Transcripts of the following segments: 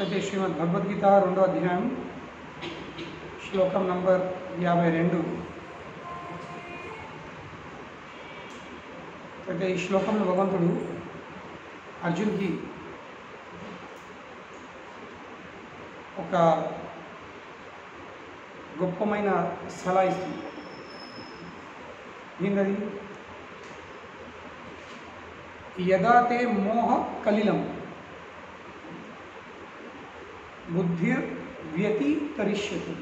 అయితే శ్రీమద్ భగవద్గీత 2వ అధ్యాయం శ్లోకం నంబర్ 52. అయితే ఈ శ్లోకంలో భగవంతుడు అర్జున్కి ఒక గొప్పమైన సలహా ఇస్తుంది. ఏంటది? యదాతే మోహ కలిలం బుద్ధిర్వ్యతితరిష్యతి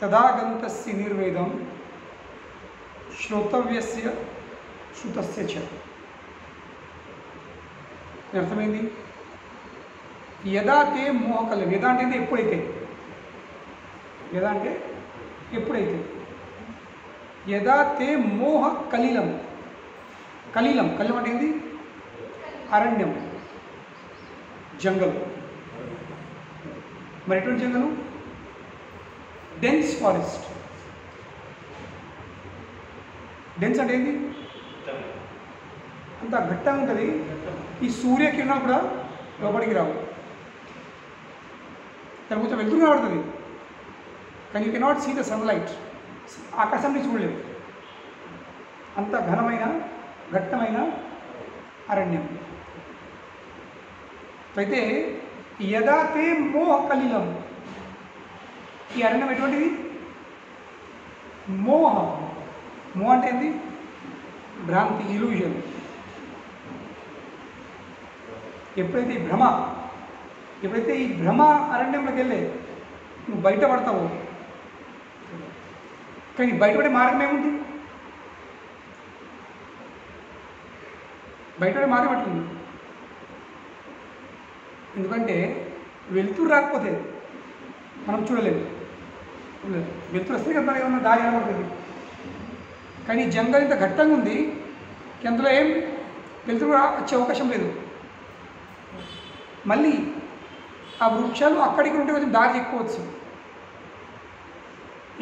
తదాగంతస్య నిర్వేదం శ్రోతవ్యస్య శృతస్య చ. అర్థమైంది? యదాతే మోహకలం. యదా అంటే ఎప్పుడైతే, యదా అంటే ఎప్పుడైతే, యదాతే మోహ కలిలం. కలిలం కలిలం అంటే ఏంది? అరణ్యం, జంగల్. మరి ఎటువంటి జంగలు? Dense forest. డెన్స్ అంటే ఏంది? అంత గట్టిగా ఉంటుంది. ఈ సూర్యకిరణాలు కూడా లోపలికి రావు. దాని కొంచెం వెలుతురు కనబడుతుంది, కానీ you cannot see the sunlight. ఆకాశాన్ని చూడలేదు. అంత ఘనమైన ఘట్టమైన అరణ్యం. అయితే యదాతే మోహ కలిలం. ఈ అరణ్యం ఎటువంటిది? మోహ. మోహ అంటే ఏంది? భ్రాంతి, ఇల్యూజన్. ఎప్పుడైతే ఈ భ్రమ, ఎప్పుడైతే ఈ భ్రమ అరణ్యంలోకి వెళ్ళే నువ్వు బయటపడతావో, కానీ బయటపడే మార్గం ఏముంది? బయటపడే మార్గం ఎట్లుంది? ఎందుకంటే వెలుతురు రాకపోతే మనం చూడలేము. వెలుతురు వస్తే కదా మనకి ఏమన్నా దారి కనబడుతుంది. కానీ జంగల్ ఇంత ఘట్టంగా ఉంది, అందులో ఏం వెలుతురు వచ్చే అవకాశం లేదు. మళ్ళీ ఆ వృక్షాలు అక్కడికి ఉంటే కొంచెం దారి ఎక్కువచ్చు.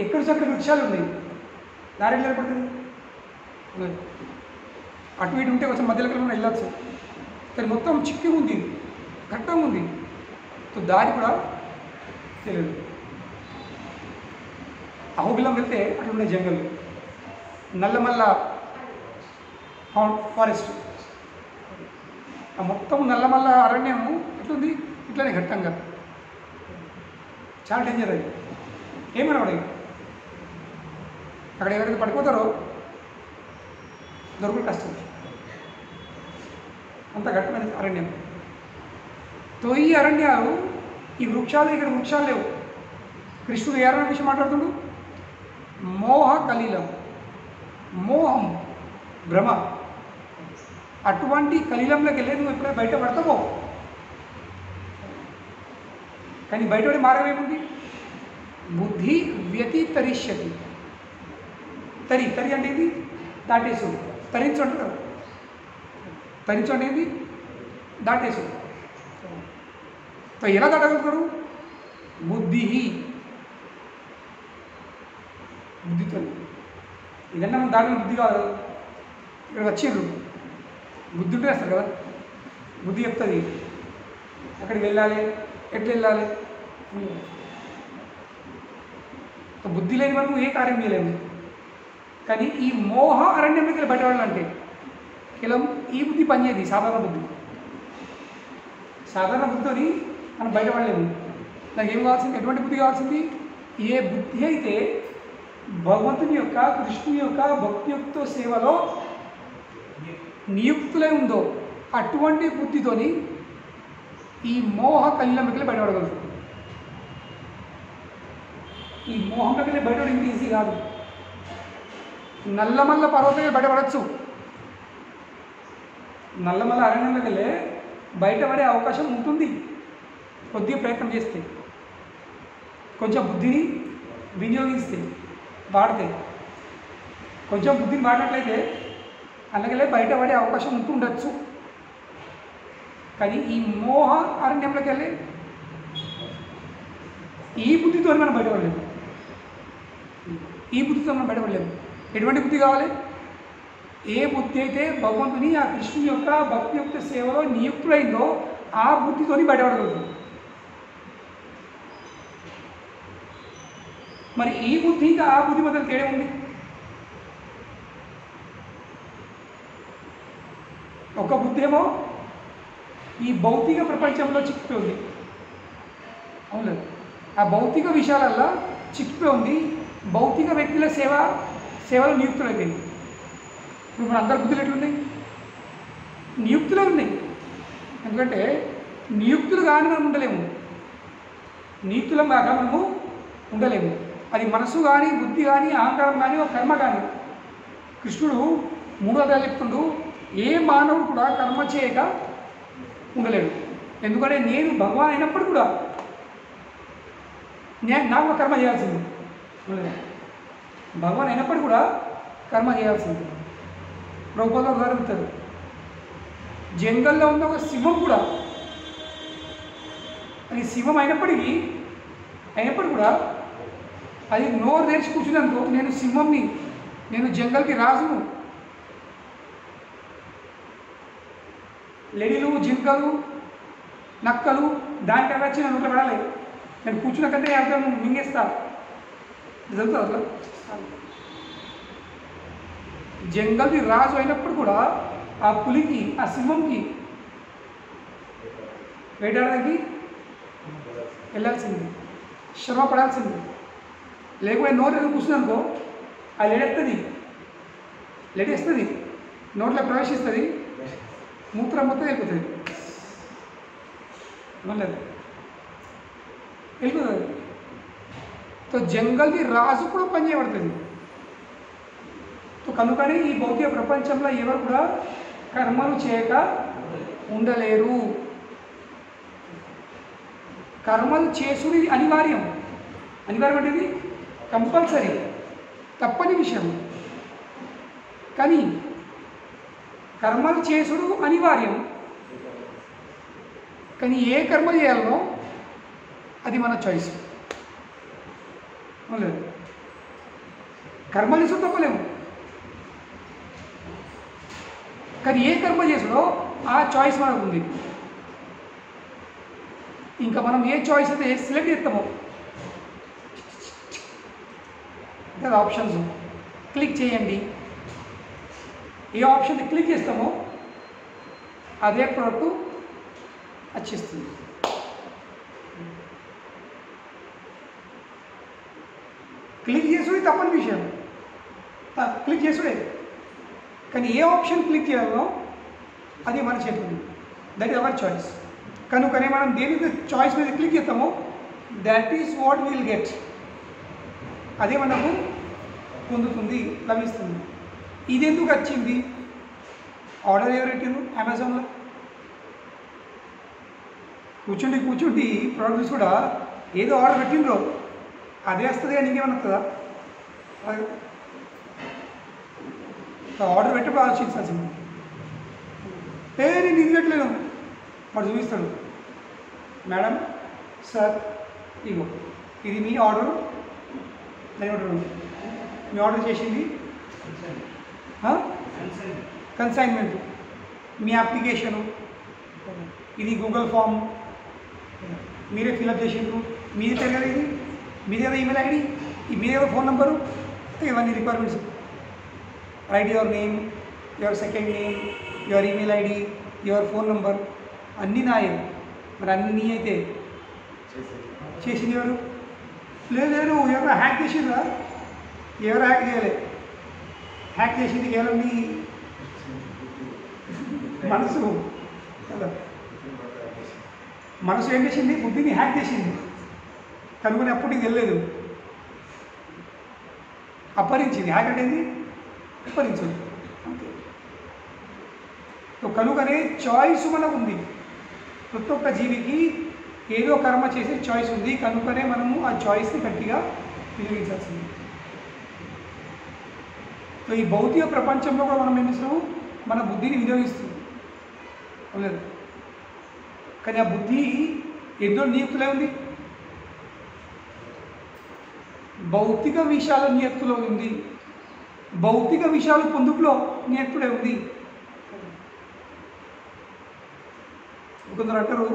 ఎక్కడ అక్కడ వృక్షాలు ఉన్నాయి, దారి ఎట్లా ఏర్పడుతుంది? అటు ఇటు ఉంటే కొంచెం మధ్యలోకి మనం వెళ్ళచ్చు. కానీ మొత్తం చిక్కి ఉంది, ఘట్టంగా ఉంది, దారి కూడా తెలియదు. అహోబిలం వెళ్తే అట్లా ఉండే జంగల్, నల్లమల్ల ఫారెస్ట్, ఆ మొత్తం నల్లమల్ల అరణ్యము ఎట్లుంది? ఇట్లానే ఘట్టంగా. చాలా డేంజర్ అది. ఏమన్నా పడేది అక్కడ ఎవరైతే పడిపోతారో దొరకడం కష్టం. అంత ఘట్టమైన అరణ్యం. ఈ అరణ్యాలు, ఈ వృక్షాలు, ఇక్కడ వృక్షాలు లేవు. కృష్ణుడు ఏ అరణ్యం విషయం మాట్లాడుతుండు? మోహ కలిలం. మోహం, భ్రమ. అటువంటి కలిలంలోకి వెళ్ళి నువ్వు ఎప్పుడైతే బయటపడతావో, కానీ బయటపడే మార్గం ఏముంది? బుద్ధి వ్యతితరిష్యతి. తరి తరి అంటే ఏంది? దాటేసు. తరించు అంటారు కదా. తరించు అంటే ఏంది? దాటేసు. ఎలా దాటగలుగుతారు? బుద్ధి. బుద్ధితో. ఇదన్నా మనం దాటిన బుద్ధి కాదు. ఇక్కడ వచ్చిండ్రు, బుద్ధి ఉంటే వస్తారు కదా. బుద్ధి చెప్తుంది అక్కడికి వెళ్ళాలి, ఎట్లా వెళ్ళాలి. బుద్ధి లేని వరకు ఏ కార్యం చేయలేము. కానీ ఈ మోహ అరణ్యంలోకి వెళ్ళి బయటపడాలంటే కేవలం ఈ బుద్ధి పనిచేయదు. సాధారణ బుద్ధి, సాధారణ బుద్ధితోని మనం బయటపడలేము. నాకు ఏం కావాల్సింది? ఎటువంటి బుద్ధి కావాల్సింది? ఏ బుద్ధి అయితే భగవంతుని యొక్క, కృష్ణుని యొక్క భక్తియుక్త సేవలో నియుక్తులై ఉందో అటువంటి బుద్ధితోని ఈ మోహ కలిలంలోకి వెళ్ళి బయటపడగలుగుతుంది. ఈ మోహంలోకి వెళ్ళి బయటపడి ఇంత ఈజీ కాదు. నల్లమల్ల పర్వతంగా బయటపడవచ్చు. నల్లమల్ల అరణ్యంలోకి వెళ్ళే బయటపడే అవకాశం ఉంటుంది కొద్దిగా ప్రయత్నం చేస్తే, కొంచెం బుద్ధిని వినియోగిస్తే, వాడితే. కొంచెం బుద్ధిని వాడినట్లయితే అలాగే బయటపడే అవకాశం ఉంటుండొచ్చు. కానీ ఈ మోహ అరణ్యంలోకి వెళ్ళి ఈ బుద్ధితో మనం బయటపడలేము. ఈ బుద్ధితో మనం బయటపడలేము. ఎటువంటి బుద్ధి కావాలి? ఏ బుద్ధి అయితే భగవంతుని ఆ కృష్ణుని యొక్క భక్తి యొక్క సేవలో నియుక్తులైందో ఆ బుద్ధితోని బయటపడగలుగుతుంది. మరి ఈ బుద్ధి ఇంకా ఆ బుద్ధి మధ్య తేడా ఉంది. ఒక బుద్ధి ఏమో ఈ భౌతిక ప్రపంచంలో చిక్కిపోయి ఉంది. అవును, ఆ భౌతిక విషయాలల్లో చిక్కిపోయి ఉంది. భౌతిక వ్యక్తుల సేవలో నియుక్తులైపోయింది. ఇప్పుడు మన అందరి బుద్ధులు ఎట్లున్నాయి? నియుక్తులే ఉన్నాయి. ఎందుకంటే నియుక్తులు కానీ మనం ఉండలేము, నియుక్తులం కాక మనము ఉండలేము. అది మనసు కానీ, బుద్ధి కానీ, అహంకారం కానీ, ఒక కర్మ కానీ. కృష్ణుడు 3వ అధ్యాయం చెప్తుండు, ఏ మానవుడు కూడా కర్మ చేయక ఉండలేడు. ఎందుకంటే నేను భగవాన్ అయినప్పుడు కూడా నాకు కర్మ చేయాల్సింది. భగవాన్ అయినప్పుడు కూడా కర్మ చేయాల్సింది. ప్రభుపాద ఉదాహరణిస్తారు, జంగల్లో ఉన్న ఒక సింహం కూడా, అది సింహం అయినప్పటికీ కూడా అది నోరు తెరిచి కూర్చున్నానుకో, నేను సింహంని, నేను జంగల్కి రాజును, లెడీలు, జింకలు, నక్కలు దానికన్నా వచ్చి నన్ను నోట్లో పడాలి, నేను కూర్చున్న కంటే అర్థం మింగేస్తా. జరుగుతుంది అట్లా. జంగల్కి రాజు అయినప్పుడు కూడా ఆ పులికి, ఆ సింహంకి వేటాడడానికి వెళ్ళాల్సింది, శ్రమ పడాల్సింది. లేకపోతే నోట్లో కూర్చుందనుకో ఆ లెడేస్తుంది, నోట్లో ప్రవేశిస్తుంది, మూత్రం మొత్తం వెళ్ళిపోతుంది, వెళ్ళిపోతుంది. तो जंगल की राजु కూడా పనిచేయబడుతుంది. तो కనుకనే ఈ భౌతిక ప్రపంచంలో ఎవరు కూడా కర్మలు చేయక ఉండలేరు. కర్మలు చేసుడు అనివార్యం. అనివార్యం అంటే ఇది కంపల్సరీ, తప్పని విషయం. కానీ కర్మలు చేసుడు అనివార్యం. కానీ ఏ కర్మ చేయాలనో అది మన చాయిస్. లేదు, కర్మలు చేసుడు తప్పలేము. కానీ ఏ కర్మ చేసుడో ఆ చాయిస్ మనకు ఉంది. ఇంకా మనం ఏ చాయిస్ అయితే సెలెక్ట్ చేస్తామో ఇంకా ఆప్షన్స్ క్లిక్ చేయండి. ఏ ఆప్షన్ క్లిక్ చేస్తామో అదే ప్రోడక్ట్ వచ్చేస్తుంది. క్లిక్ చేసుడే తప్పని విషయం, క్లిక్ చేసుడే. కానీ ఏ ఆప్షన్ క్లిక్ చేయాలో అది మన చేతిలో, దట్ ఈస్ అవర్ చాయిస్. కనుకనే మనం దేని మీద చాయిస్ మీద క్లిక్ చేస్తామో that is what will get, అదే మనకు పొందుతుంది, లభిస్తుంది. ఇది ఎందుకు వచ్చింది? ఆర్డర్ ఎవరు పెట్టిండ్రు? అమెజాన్లో కూర్చుండి ప్రోడక్ట్స్ కూడా ఏదో ఆర్డర్ పెట్టిండ్రో అదే వస్తుంది. కానీ నీకేమన్నా వస్తుందా? ఆర్డర్ పెట్టినప్పుడు ఆలోచించాల్సింది. నేను ఇది పెట్టలేను, వాడు చూపిస్తాడు, మేడం సార్ ఇగో ఇది మీ ఆర్డర్, మీ ఆర్డర్ చేసింది కన్సైన్మెంట్, మీ అప్లికేషను, ఇది గూగుల్ ఫామ్ మీరే ఫిల్అప్ చేసిండ్రు, మీది పేరు కదా, ఇది మీది కదా ఈమెయిల్ ఐడి, మీది కదా ఫోన్ నెంబరు, ఇవన్నీ requirements. Right your name, your second name, your email ID, your phone number అన్నీ నాయే. మరి అన్నీ అయితే చేసింది ఎవరు? లేదు ఎవరు హ్యాక్ చేసిండ్రా? ఎవరు హ్యాక్ చేయలే. హ్యాక్ చేసింది కేవలం నీ మనసు కదా. మనసు ఏం చేసింది? బుద్ధిని హ్యాక్ చేసింది. కనుగొని అప్పుడు నీకు తెలియలేదు, అపహరించింది. హ్యాక్ అంటే ఏంది? అపహరించదు అంతే. కనుకనే చాయిస్ మనకు ఉంది. ప్రతి ఒక్క జీవికి ఏదో కర్మ చేసే చాయిస్ ఉంది. కనుకనే మనము ఆ చాయిస్ని గట్టిగా వినియోగించాల్సింది. సో ఈ భౌతిక ప్రపంచంలో కూడా మనం ఏం చేస్తున్నాము? మన బుద్ధిని వినియోగిస్తుంది లేదు. కానీ ఆ బుద్ధి ఎన్నో నియుక్తులే ఉంది. భౌతిక విషయాల నియత్తులో ఉంది, భౌతిక విషయాలు పొందుట్లో నియత్తుడే ఉంది. కొందరు అంటారు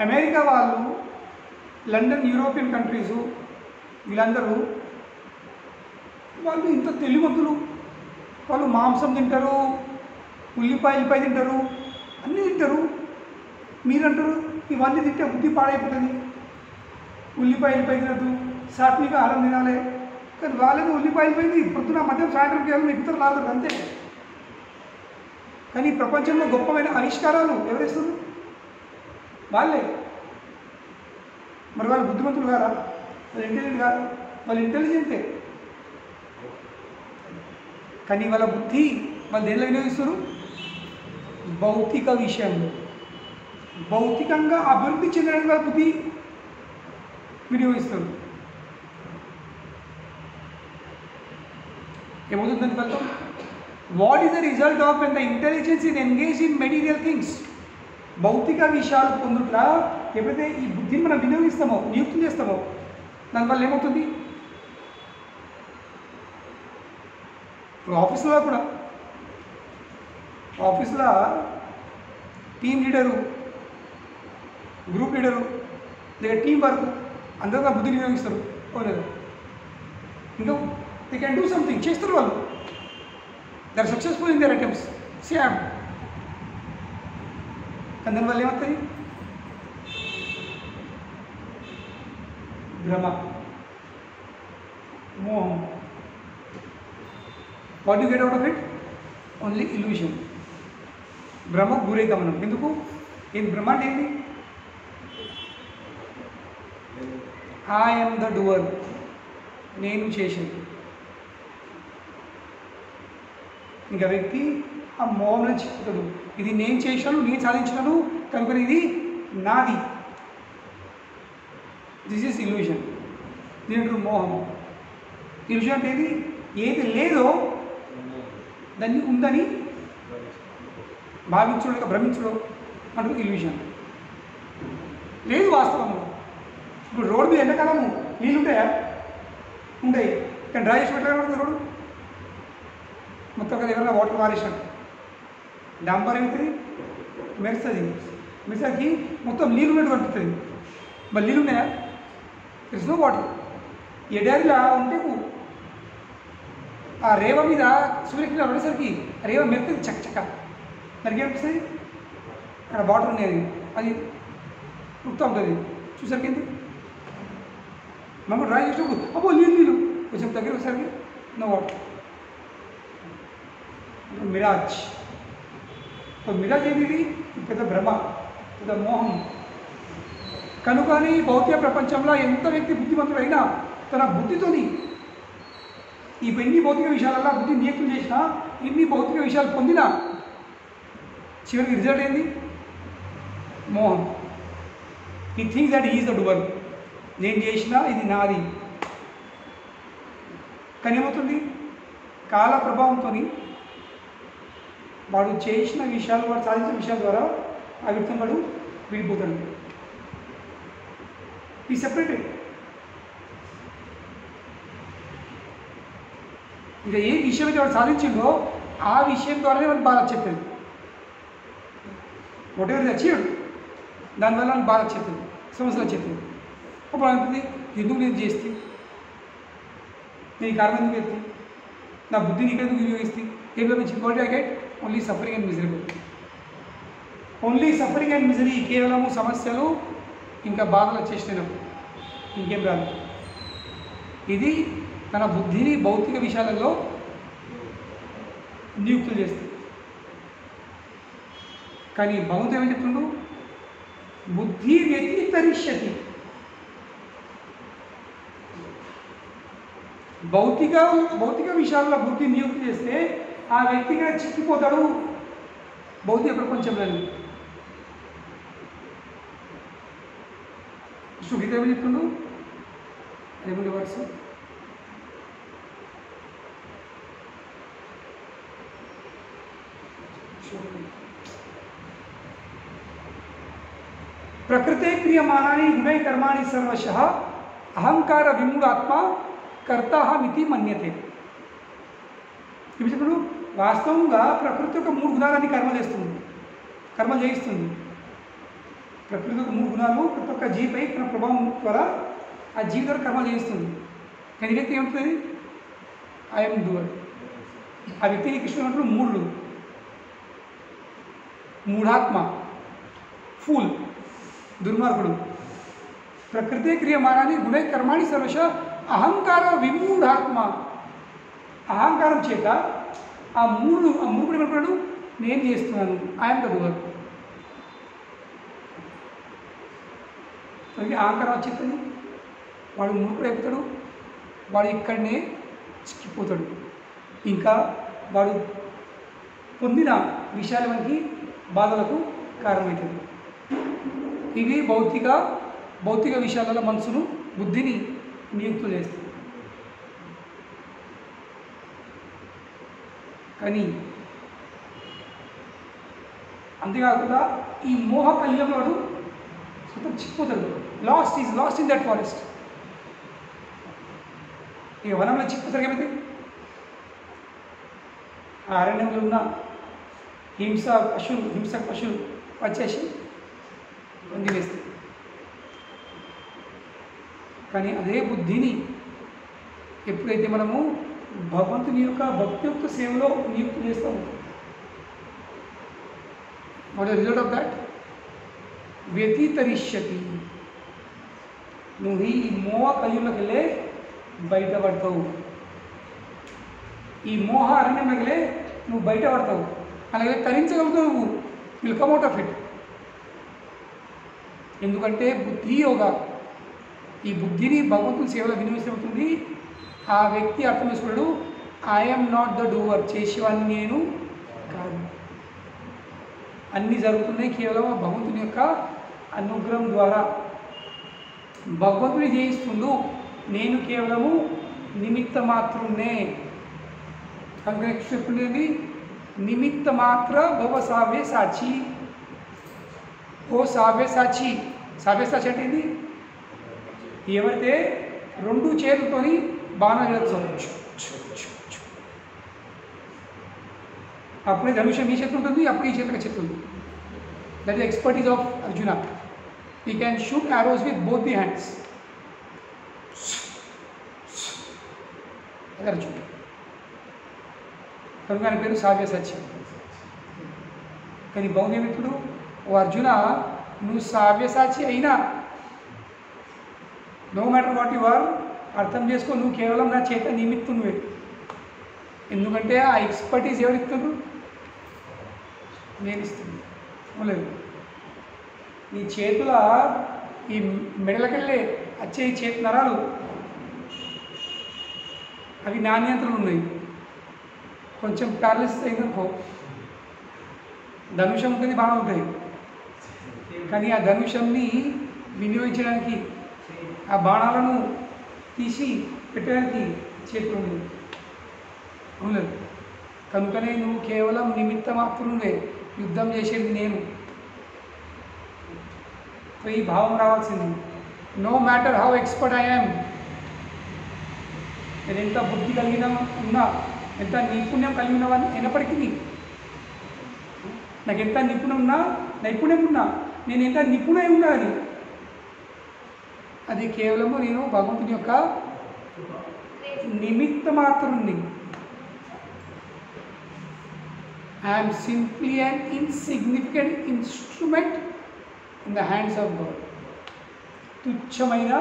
అమెరికా వాళ్ళు, లండన్, యూరోపియన్ కంట్రీసు, వీళ్ళందరూ వాళ్ళు ఇంత తెలివిమంతులు, వాళ్ళు మాంసం తింటారు, ఉల్లిపాయ తింటారు, అన్నీ తింటారు. మీరంటారు ఇవన్నీ తింటే బుద్ధి పాడైపోతుంది, ఉల్లిపాయలు తినద్దు, సాత్విక ఆహారం తినాలి. కానీ వాళ్ళని ఉల్లిపాయలు పొద్దున మధ్యం సాయంత్రం కేవలం మిగతా రాదు అంతే. కానీ ప్రపంచంలో గొప్పమైన ఆవిష్కారాలు ఎవరేస్తారు? వాళ్ళే. మరి వాళ్ళు బుద్ధిమంతులు కారా? వాళ్ళు ఇంటెలిజెంట్ కారా? వాళ్ళు ఇంటెలిజెంటే, కానీ వాళ్ళ బుద్ధి వాళ్ళు దేనిలో వినియోగిస్తారు? భౌతిక విషయంలో. భౌతికంగా అభివృద్ధి చెందడానికి వాళ్ళ బుద్ధి వినియోగిస్తారు. ఏమవుతుందని ఫలితం? What is the result of when the intelligence in engage in material things? భౌతిక విషయాలు పొందుట్లా ఎప్పుడైతే ఈ బుద్ధిని మనం వినియోగిస్తామో, నియుక్తం చేస్తామో, దానివల్ల ఏమవుతుంది? ఇప్పుడు ఆఫీసులో కూడా, ఆఫీసులో టీమ్ లీడరు, గ్రూప్ లీడరు లేదా టీం వర్క్ అందరూ నా బుద్ధిని వినియోగిస్తారు. లేదా ఇంకా దే క్యాన్ డూ సంథింగ్, చేస్తారు వాళ్ళు. They are successful in their attempts. Same. కానీ దానివల్ల ఏమవుతాయి? భ్రమ, మోహం. What you get out of it? Only illusion. భ్రమకు గురే గమనం. ఎందుకు? ఏం భ్రమ అంటే ఏంటి? ఐ యామ్ ద డూవర్, నేను చేసేది. ఇంకా వ్యక్తి ఆ మోహంలో చిక్కుతాడు. ఇది నేను చేశాను, నేను సాధించినాను కనుక ఇది నాది. This is illusion. దీంట్లో మోహం. ఇల్యూషన్ అంటే ఏది లేదో దాన్ని ఉందని భావించడం లేక భ్రమించడం అంటూ ఇల్యూషన్. లేదు వాస్తవంలో. ఇప్పుడు రోడ్డు మీద ఎండాకాలము నీళ్ళు ఉంటాయా? ఉంటాయి. కానీ డ్రై చేసి పెట్టాలి రోడ్డు మొత్తం కదా, ఎవరైనా వాటర్ మారేసినట్టు. డాంబర్ ఏమవుతుంది? మెరుస్తుంది. మెరుసరికి మొత్తం నీళ్ళు ఉన్నట్టు కనిపిస్తుంది. మరి నీళ్ళు ఉన్నాయా? తెలుసు నో వాటర్. ఎడారిలా ఉంటే ఆ రేవ మీద సూర్యకిరణాలు పడేసరికి రేవ మెరుతుంది చక్క. మరికి ఏమనిపిస్తుంది? అక్కడ వాటర్ ఉండేది, అది ఉడుకుతూ ఉంటుంది. చూసరికి ఏంటి? మనం డ్రై చేసినప్పుడు అబ్బో నీళ్ళు కొంచెం దగ్గర వచ్చేసరికి నో వాటర్. మిరాజ్. మిరాజ్ ఏంటిది? పెద్ద భ్రమ, పెద్ద మోహం. కనుకని భౌతిక ప్రపంచంలో ఎంత వ్యక్తి బుద్ధిమంతుడైనా తన బుద్ధితోని ఈ ఎన్ని భౌతిక విషయాలలో బుద్ధి నియక్తం చేసినా, ఎన్ని భౌతిక విషయాలు పొందినా చివరికి రిజల్ట్ ఏంది? మోహం. ఈ things that is the doer. నేను చేసినా ఇది నాది. కానీ ఏమవుతుంది? కాల ప్రభావంతో వాడు చేసిన విషయాలు, వాడు సాధించిన విషయాల ద్వారా ఆ వ్యక్తి వాడు విడిపోతాడు. ఈ సెపరేటెడ్. ఇంకా ఏ విషయం అయితే వాడు సాధించిందో ఆ విషయం ద్వారానే వాడు బాధ చెప్పేది. వాట్ ఎవర్ అచీవ్డ్ దానివల్ల నాకు బాధ వచ్చేది, సమస్యలు వచ్చేది. అప్పుడు అంటుంది ఎందుకు నేను చేస్తే, నేను కారణం ఎందుకు ఎత్తి, నా బుద్ధి నీకెందుకు వినియోగిస్తే, ఏం లభించింది? What I get? Only suffering and miserable. Only suffering and misery. కేవలము సమస్యలు ఇంకా బాధలు వచ్చేసినప్పుడు ఇంకేం రాదు. ఇది తన బుద్ధిని భౌతిక విషయాలలో నియుక్తులు చేస్తుంది. కానీ భగవంతుడు ఏమని చెప్తుండు? బుద్ధి వ్యతితరిష్యతి. భౌతిక విషయాల్లో బుద్ధి నియుక్తి చేస్తే ఆ వ్యక్తిగా చిక్కిపోతాడు భౌతిక ప్రపంచంలో. గీత ఏమని చెప్తుండు? ఏముంది వర్స్? ప్రకృతే క్రియమానాని గుణై కర్మాణి సర్వశః అహంకార విమూఢాత్మ కర్తాహమితి మన్యతే. ఇప్పుడు వాస్తవంగా ప్రకృతి యొక్క 3 గుణాలని కర్మ చేయిస్తుంది. ప్రకృతి యొక్క 3 గుణాలు ప్రతి ఒక్క జీవిపై తన ప్రభావం ద్వారా ఆ జీవి ద్వారా కర్మ చేయిస్తుంది. కానీ వ్యక్తి ఏమవుతుంది? I'm doer. ఆ వ్యక్తికి కృష్ణుడు అంటారు మూఢాత్మ, ఫూల్, దుర్మార్గుడు. ప్రకృతి క్రియమానాన్ని గుణై కర్మాణి సర్వశ అహంకార విమూఢాత్మ. అహంకారం చేత ఆ మూఢుడు ఏమంటున్నాడు? నేను చేస్తున్నాను, ఐఎమ్ ద డూవర్. అహంకారం వచ్చేస్తుంది, వాడు మూఢుడు అయిపోతాడు, వాడు ఇక్కడనే చిక్కిపోతాడు. ఇంకా వాడు పొందిన విషయాల మనకి బాధలకు కారణమవుతుంది. ఇవి భౌతిక విషయాలలో మనసును, బుద్ధిని నియుక్తులు చేస్తుంది. కానీ అంతేకాకుండా ఈ మోహ కళ్యంలో వాడు మొత్తం చిక్కిపోతాడు. Lost in that forest. ఇక వనంలో చిక్కిపోతారు. ఏమైతే ఆ అరణ్యంలో ఉన్న హింసక పశువులు వచ్చేసి పొందివేస్తాయి. కానీ అదే బుద్ధిని ఎప్పుడైతే మనము భగవంతుని యొక్క భక్తి యొక్క సేవలో నియుక్తి చేస్తాము, what the result of that? వ్యతితరిష్యతి. నువ్వు ఈ మోహ కళ్యంలోకి వెళ్ళే బయటపడతావు. ఈ మోహ అరణ్యంలోకి వెళ్ళే నువ్వు బయటపడతావు. అలాగే తరించగలుగుతావు. నువ్వు will come out of it. ఎందుకంటే బుద్ధి యోగా, ఈ బుద్ధిని భగవంతుని సేవలో వినియోగిస్తుంది. ఆ వ్యక్తి అర్థం చేసుకున్నాడు, ఐఎమ్ నాట్ ద డూవర్. చేసేవాడిని నేను కాదు. అన్నీ జరుగుతున్నాయి కేవలం భగవంతుని యొక్క అనుగ్రహం ద్వారా. భగవంతుని చేయిస్తుండు, నేను కేవలము నిమిత్త మాత్రున్నే. కనుక చెప్పింది నిమిత్త మాత్ర భవ సావ్య సాక్షి. ఓ సావ్య సాక్షి. సావ్య సాక్షి అంటే ఏంటి? ఎవరైతే 2 చేతులతోని బాణం వేయచ్చు, అప్పుడే ధనుషం ఈ చేతి ఉంటుంది, అప్పుడు ఈ చేతికి చేతి ఉంది. That is expertise of Arjuna. He can shoot arrows with both the hands. అది అర్జున. కనుక ఆయన పేరు సావ్య సాక్షి. కానీ బౌద్ధమిత్రుడు, ఓ అర్జున, నువ్వు సావ్య సాక్షి అయినా no matter what you are, అర్థం చేసుకో, నువ్వు కేవలం నా చేత నిమిత్తునువే. ఎందుకంటే ఆ ఎక్స్పర్టీస్ ఎవరు ఇస్తున్నారు? నేను ఇస్తుంది. లేదు, నీ చేతుల ఈ మెడలకెళ్ళే వచ్చే ఈ చేతి నరాలు అవి నాణ్యతలు ఉన్నాయి. కొంచెం ప్యారలిసిస్ అయిందనుకో, ధనుషం ఉంటుంది, బాగా ఉంటాయి. కానీ ఆ ధనుషంని వినియోగించడానికి, ఆ బాణాలను తీసి పెట్టడానికి చేతులు ఉండేది. అవును. కనుకనే నువ్వు కేవలం నిమిత్త మాత్రమే, యుద్ధం చేసేది నేను. ఈ భావం రావాల్సింది. No matter how expert I am, నేను ఎంత బుద్ధి కలిగిన ఉన్నా, ఎంత నైపుణ్యం కలిగి ఉన్నవాడిని అయినప్పటికీ, నాకు ఎంత నైపుణ్యం ఉన్నా, నేను ఎంత నిపుణై ఉండాలి, అది కేవలము నేను భగవంతుని యొక్క నిమిత్త మాత్రుని. I'm simply an insignificant instrument in the hands of God. తుచ్చమైన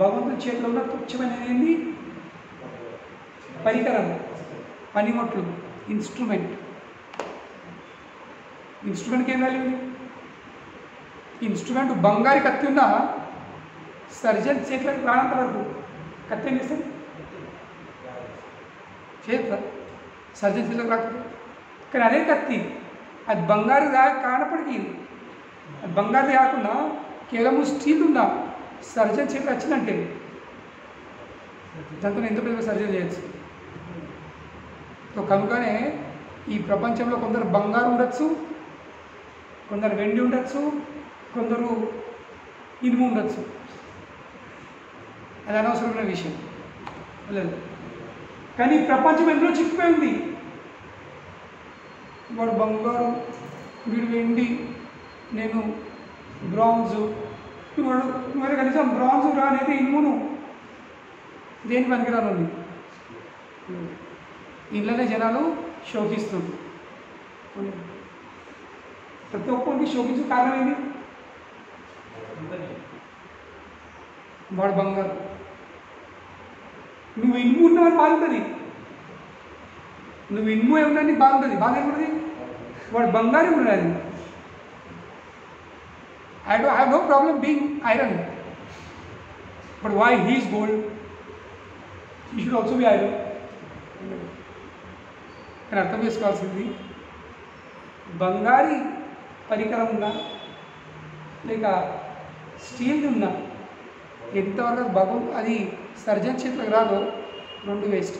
భగవంతుని చేతిలో ఉన్న తుచ్చమైన ఏంది? పరికరం, పనిముట్లు, ఇన్స్ట్రుమెంట్. ఇన్స్ట్రుమెంట్కి ఏం వాల్యూ? ఇన్స్ట్రుమెంట్ బంగారు కత్తి ఉన్న సర్జన్ చేతులకు రానంత వరకు కత్తి ఏం చేస్తుంది? చేతుల సర్జన్ చేతులకు రాకపోతే. కానీ అదే కత్తి అది బంగారు కానప్పటికీ, అది బంగారు కాకుండా కేవలం స్టీల్ ఉన్న సర్జన్ చేతులు వచ్చిందంటే దాంతో ఎంతో పెద్ద సర్జన్ చేయొచ్చు. సో కనుకనే ఈ ప్రపంచంలో కొందరు బంగారు ఉండొచ్చు, కొందరు వెండి ఉండొచ్చు, కొందరు ఇనుము ఉండొచ్చు, అది అనవసరమైన విషయం లేదు. కానీ ప్రపంచం ఎందులో చిక్కిపోయింది. వాడు బంగారు, వీడు వెండి, నేను బ్రాంజు. వాడు మరి కనీసం బ్రాంజు రానైతే ఇనుమును దేని పనికిరానుంది. ఇంట్లోనే జనాలు శోకిస్తుంది. ప్రతి ఒక్కరికి శోకించే కారణం ఏంటి? వాడు బంగారు. నువ్వు ఇనుము ఉన్నవాడు బాగుంటుంది, నువ్వు ఇనుము ఏమన్నా బాగుంటుంది. బాగా ఏముంటుంది, వాడు బంగారు ఉన్నది. I have no problem being iron, but why he is gold? He should also be iron. కానీ అర్థం చేసుకోవాల్సింది, బంగారీ పరికరం ఉన్నా లేక స్టీల్ది ఉన్నా ఎంతవరకు అది సర్జన్ చేతులకు రాదో రెండు వేస్ట్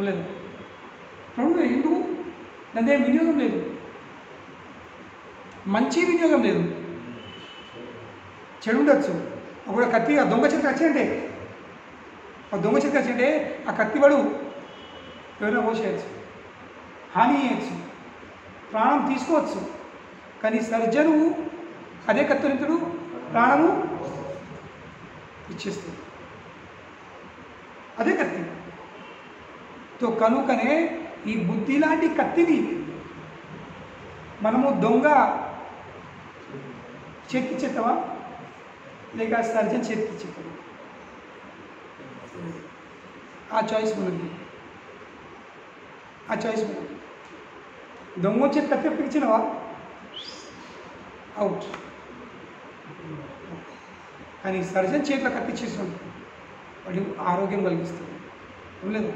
లేదు. రెండు ఎందుకు దాని ఏం వినియోగం లేదు, మంచి వినియోగం లేదు. చెడు ఉండొచ్చు. ఒకవేళ కత్తి ఆ దొంగ చేతికి వచ్చింటే ఆ కత్తి వాడు ఎవరైనా పోసేయచ్చు, హాని చేయొచ్చు, ప్రాణం తీసుకోవచ్చు. కానీ సర్జను అదే కత్తినితుడు ప్రాణము ఇచ్చేస్తుంది, అదే కత్తి. తో కనుకనే ఈ బుద్ధి లాంటి కత్తిని మనము దొంగ చేతికి చెత్తవా లేక సర్జన్ చేతికి చెత్తవా? ఆ చాయిస్ మనది. దొంగ చేతి కత్తి పిలిచినవా అవుట్. కానీ సర్జన్ చేతిలో కత్తిచ్చేసాం వాడి ఆరోగ్యం కలిగిస్తుంది. లేదు,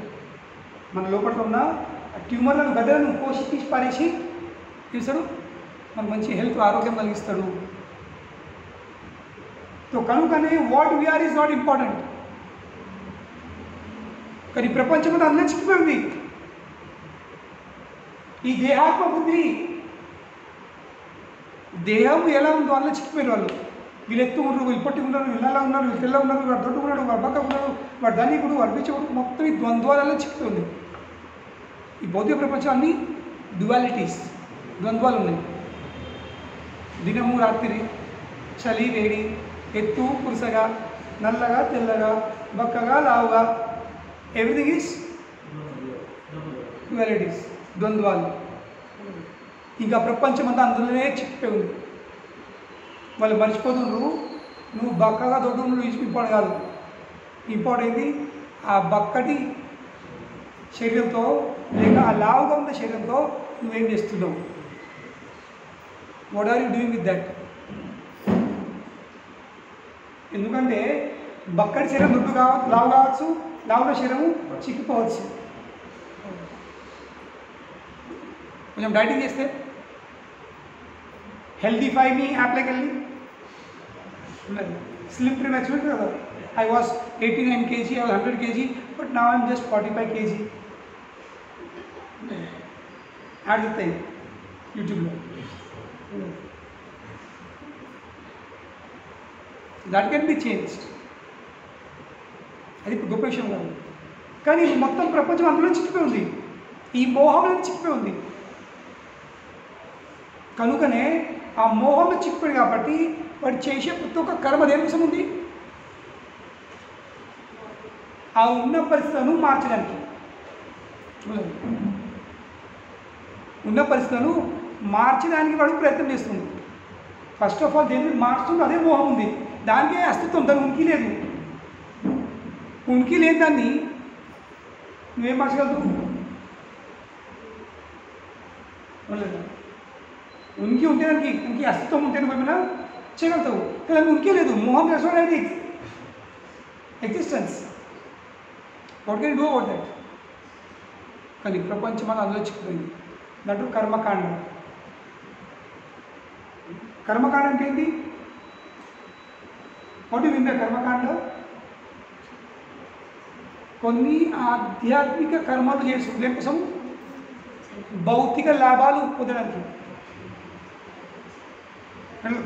మన లోపల ఉన్న ట్యూమర్లను గడ్డలను కోసి తీసి పారేసి తీస్తాడు, మనకు మంచి హెల్త్ ఆరోగ్యం కలిగిస్తాడు. సో కనుకనే what we are is not important. కానీ ప్రపంచంలో అందరూ చిక్కిపోయింది ఈ దేహాత్మ బుద్ధి. దేహం ఎలా ఉందో అందులో చిక్కిపోయిన వాళ్ళు. వీళ్ళు ఎత్తు ఉన్నారు, వీళ్ళు పొట్టి ఉన్నారు, వీళ్ళు ఎలా ఉన్నారు, వీళ్ళు తెల్ల ఉన్నారు, వాడు దొడ్డు ఉన్నాడు, వాడు బక్క ఉన్నాడు, వాడు ధనికుడు, వాడు పిచ్చకుడు, మొత్తం ఈ ద్వంద్వాలలో చిక్కుతుంది. ఈ భౌతిక ప్రపంచం అన్ని డ్యువాలిటీస్, ద్వంద్వాలు ఉన్నాయి. దినము రాత్రి, చలి వేడి, ఎత్తు పురుసగా, నల్లగా తెల్లగా, బక్కగా లావుగా, ఎవ్రీథింగ్ ఈజ్ డ్యువాలిటీస్, ద్వంద్వాలు. ఇంకా ప్రపంచం అంతా అందులోనే చిక్కిపోయి ఉంది. వాళ్ళు మర్చిపోతున్నారు నువ్వు బక్కగా దొడ్డు నువ్వు ఇంపార్టెంట్ కాదు. ఇంపార్టెంట్ ఏంటి? ఆ బక్కటి శరీరంతో లేక ఆ లావుగా ఉన్న శరీరంతో నువ్వేం చేస్తున్నావు? What are you doing with that? ఎందుకంటే బక్కటి శరీరం దొడ్డు కావచ్చు, లావు కావచ్చు, లావున్న శరీరము చిక్కిపోవచ్చు. కొంచెం డైటింగ్ చేస్తే హెల్దీఫై మీ యాప్లోకి వెళ్ళి స్లిమ్ ట్రిమ్ ఎక్స్పెక్ట్ కదా. I was 89 kg, I was 100 kg, but now I'm just 45 kg. Add చెప్తాయి యూట్యూబ్లో. That can be changed. అది గొప్ప విషయం కాదు. కానీ మొత్తం ప్రపంచం అందులో చిక్కిపోయి ఉంది, ఈ మోహంలో చిక్కిపోయి ఉంది. కనుకనే ఆ మోహంలో చిక్కిపోయి కాబట్టి వాడు చేసే ప్రతి ఒక్క కర్మ దేనికోసం ఉంది? ఆ ఉన్న పరిస్థితులను మార్చడానికి. ఉన్న పరిస్థితులను మార్చడానికి వాడు ప్రయత్నం చేస్తుంది. ఫస్ట్ ఆఫ్ ఆల్ దేన్ని మార్చుతుంది? అదే మోహం ఉంది, దానికే అస్తిత్వం, దాని ఉనికి లేదు. ఉనికి లేదు దాన్ని నువ్వేం మార్చగలదు? ఉనికి ఉంటే దానికి అస్తిత్వం ఉంటే నువ్వు ఏమైనా చేయగలుగుతావు. కానీ ఉనికి లేదు, మోహం అనేది existence. What can do about that? కానీ ప్రపంచం అని అందులో చిక్కిపోయింది. దట్ కర్మకాండ. కర్మకాండ అంటే ఏంటి? వాట్ యు మీన్ బై కర్మకాండ? కొన్ని ఆధ్యాత్మిక కర్మలు చేసుకునే కోసం భౌతిక లాభాలు పొందడానికి.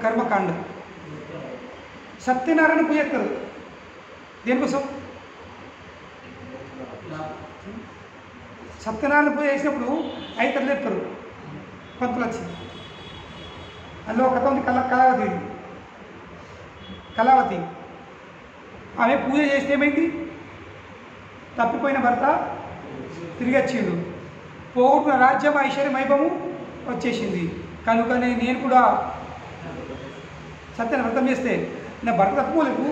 కర్మకాండ. సత్యనారాయణ పూజ చేస్తారు దేనికోసం? సత్యనారాయణ పూజ చేసినప్పుడు అయితే లేపుతారు పంతులు వచ్చి. అందులో ఒక కథ ఉంది, కళావతి. ఆమె పూజ చేస్తే ఏమైంది? తప్పిపోయిన భర్త తిరిగి వచ్చిండు, పోగొట్టుకున్న రాజ్యం ఐశ్వర్యం వైభవము వచ్చేసింది. కనుకనే నేను కూడా సత్యాన్ని వ్రతం చేస్తే నా భర్త తప్పుకోలేదు.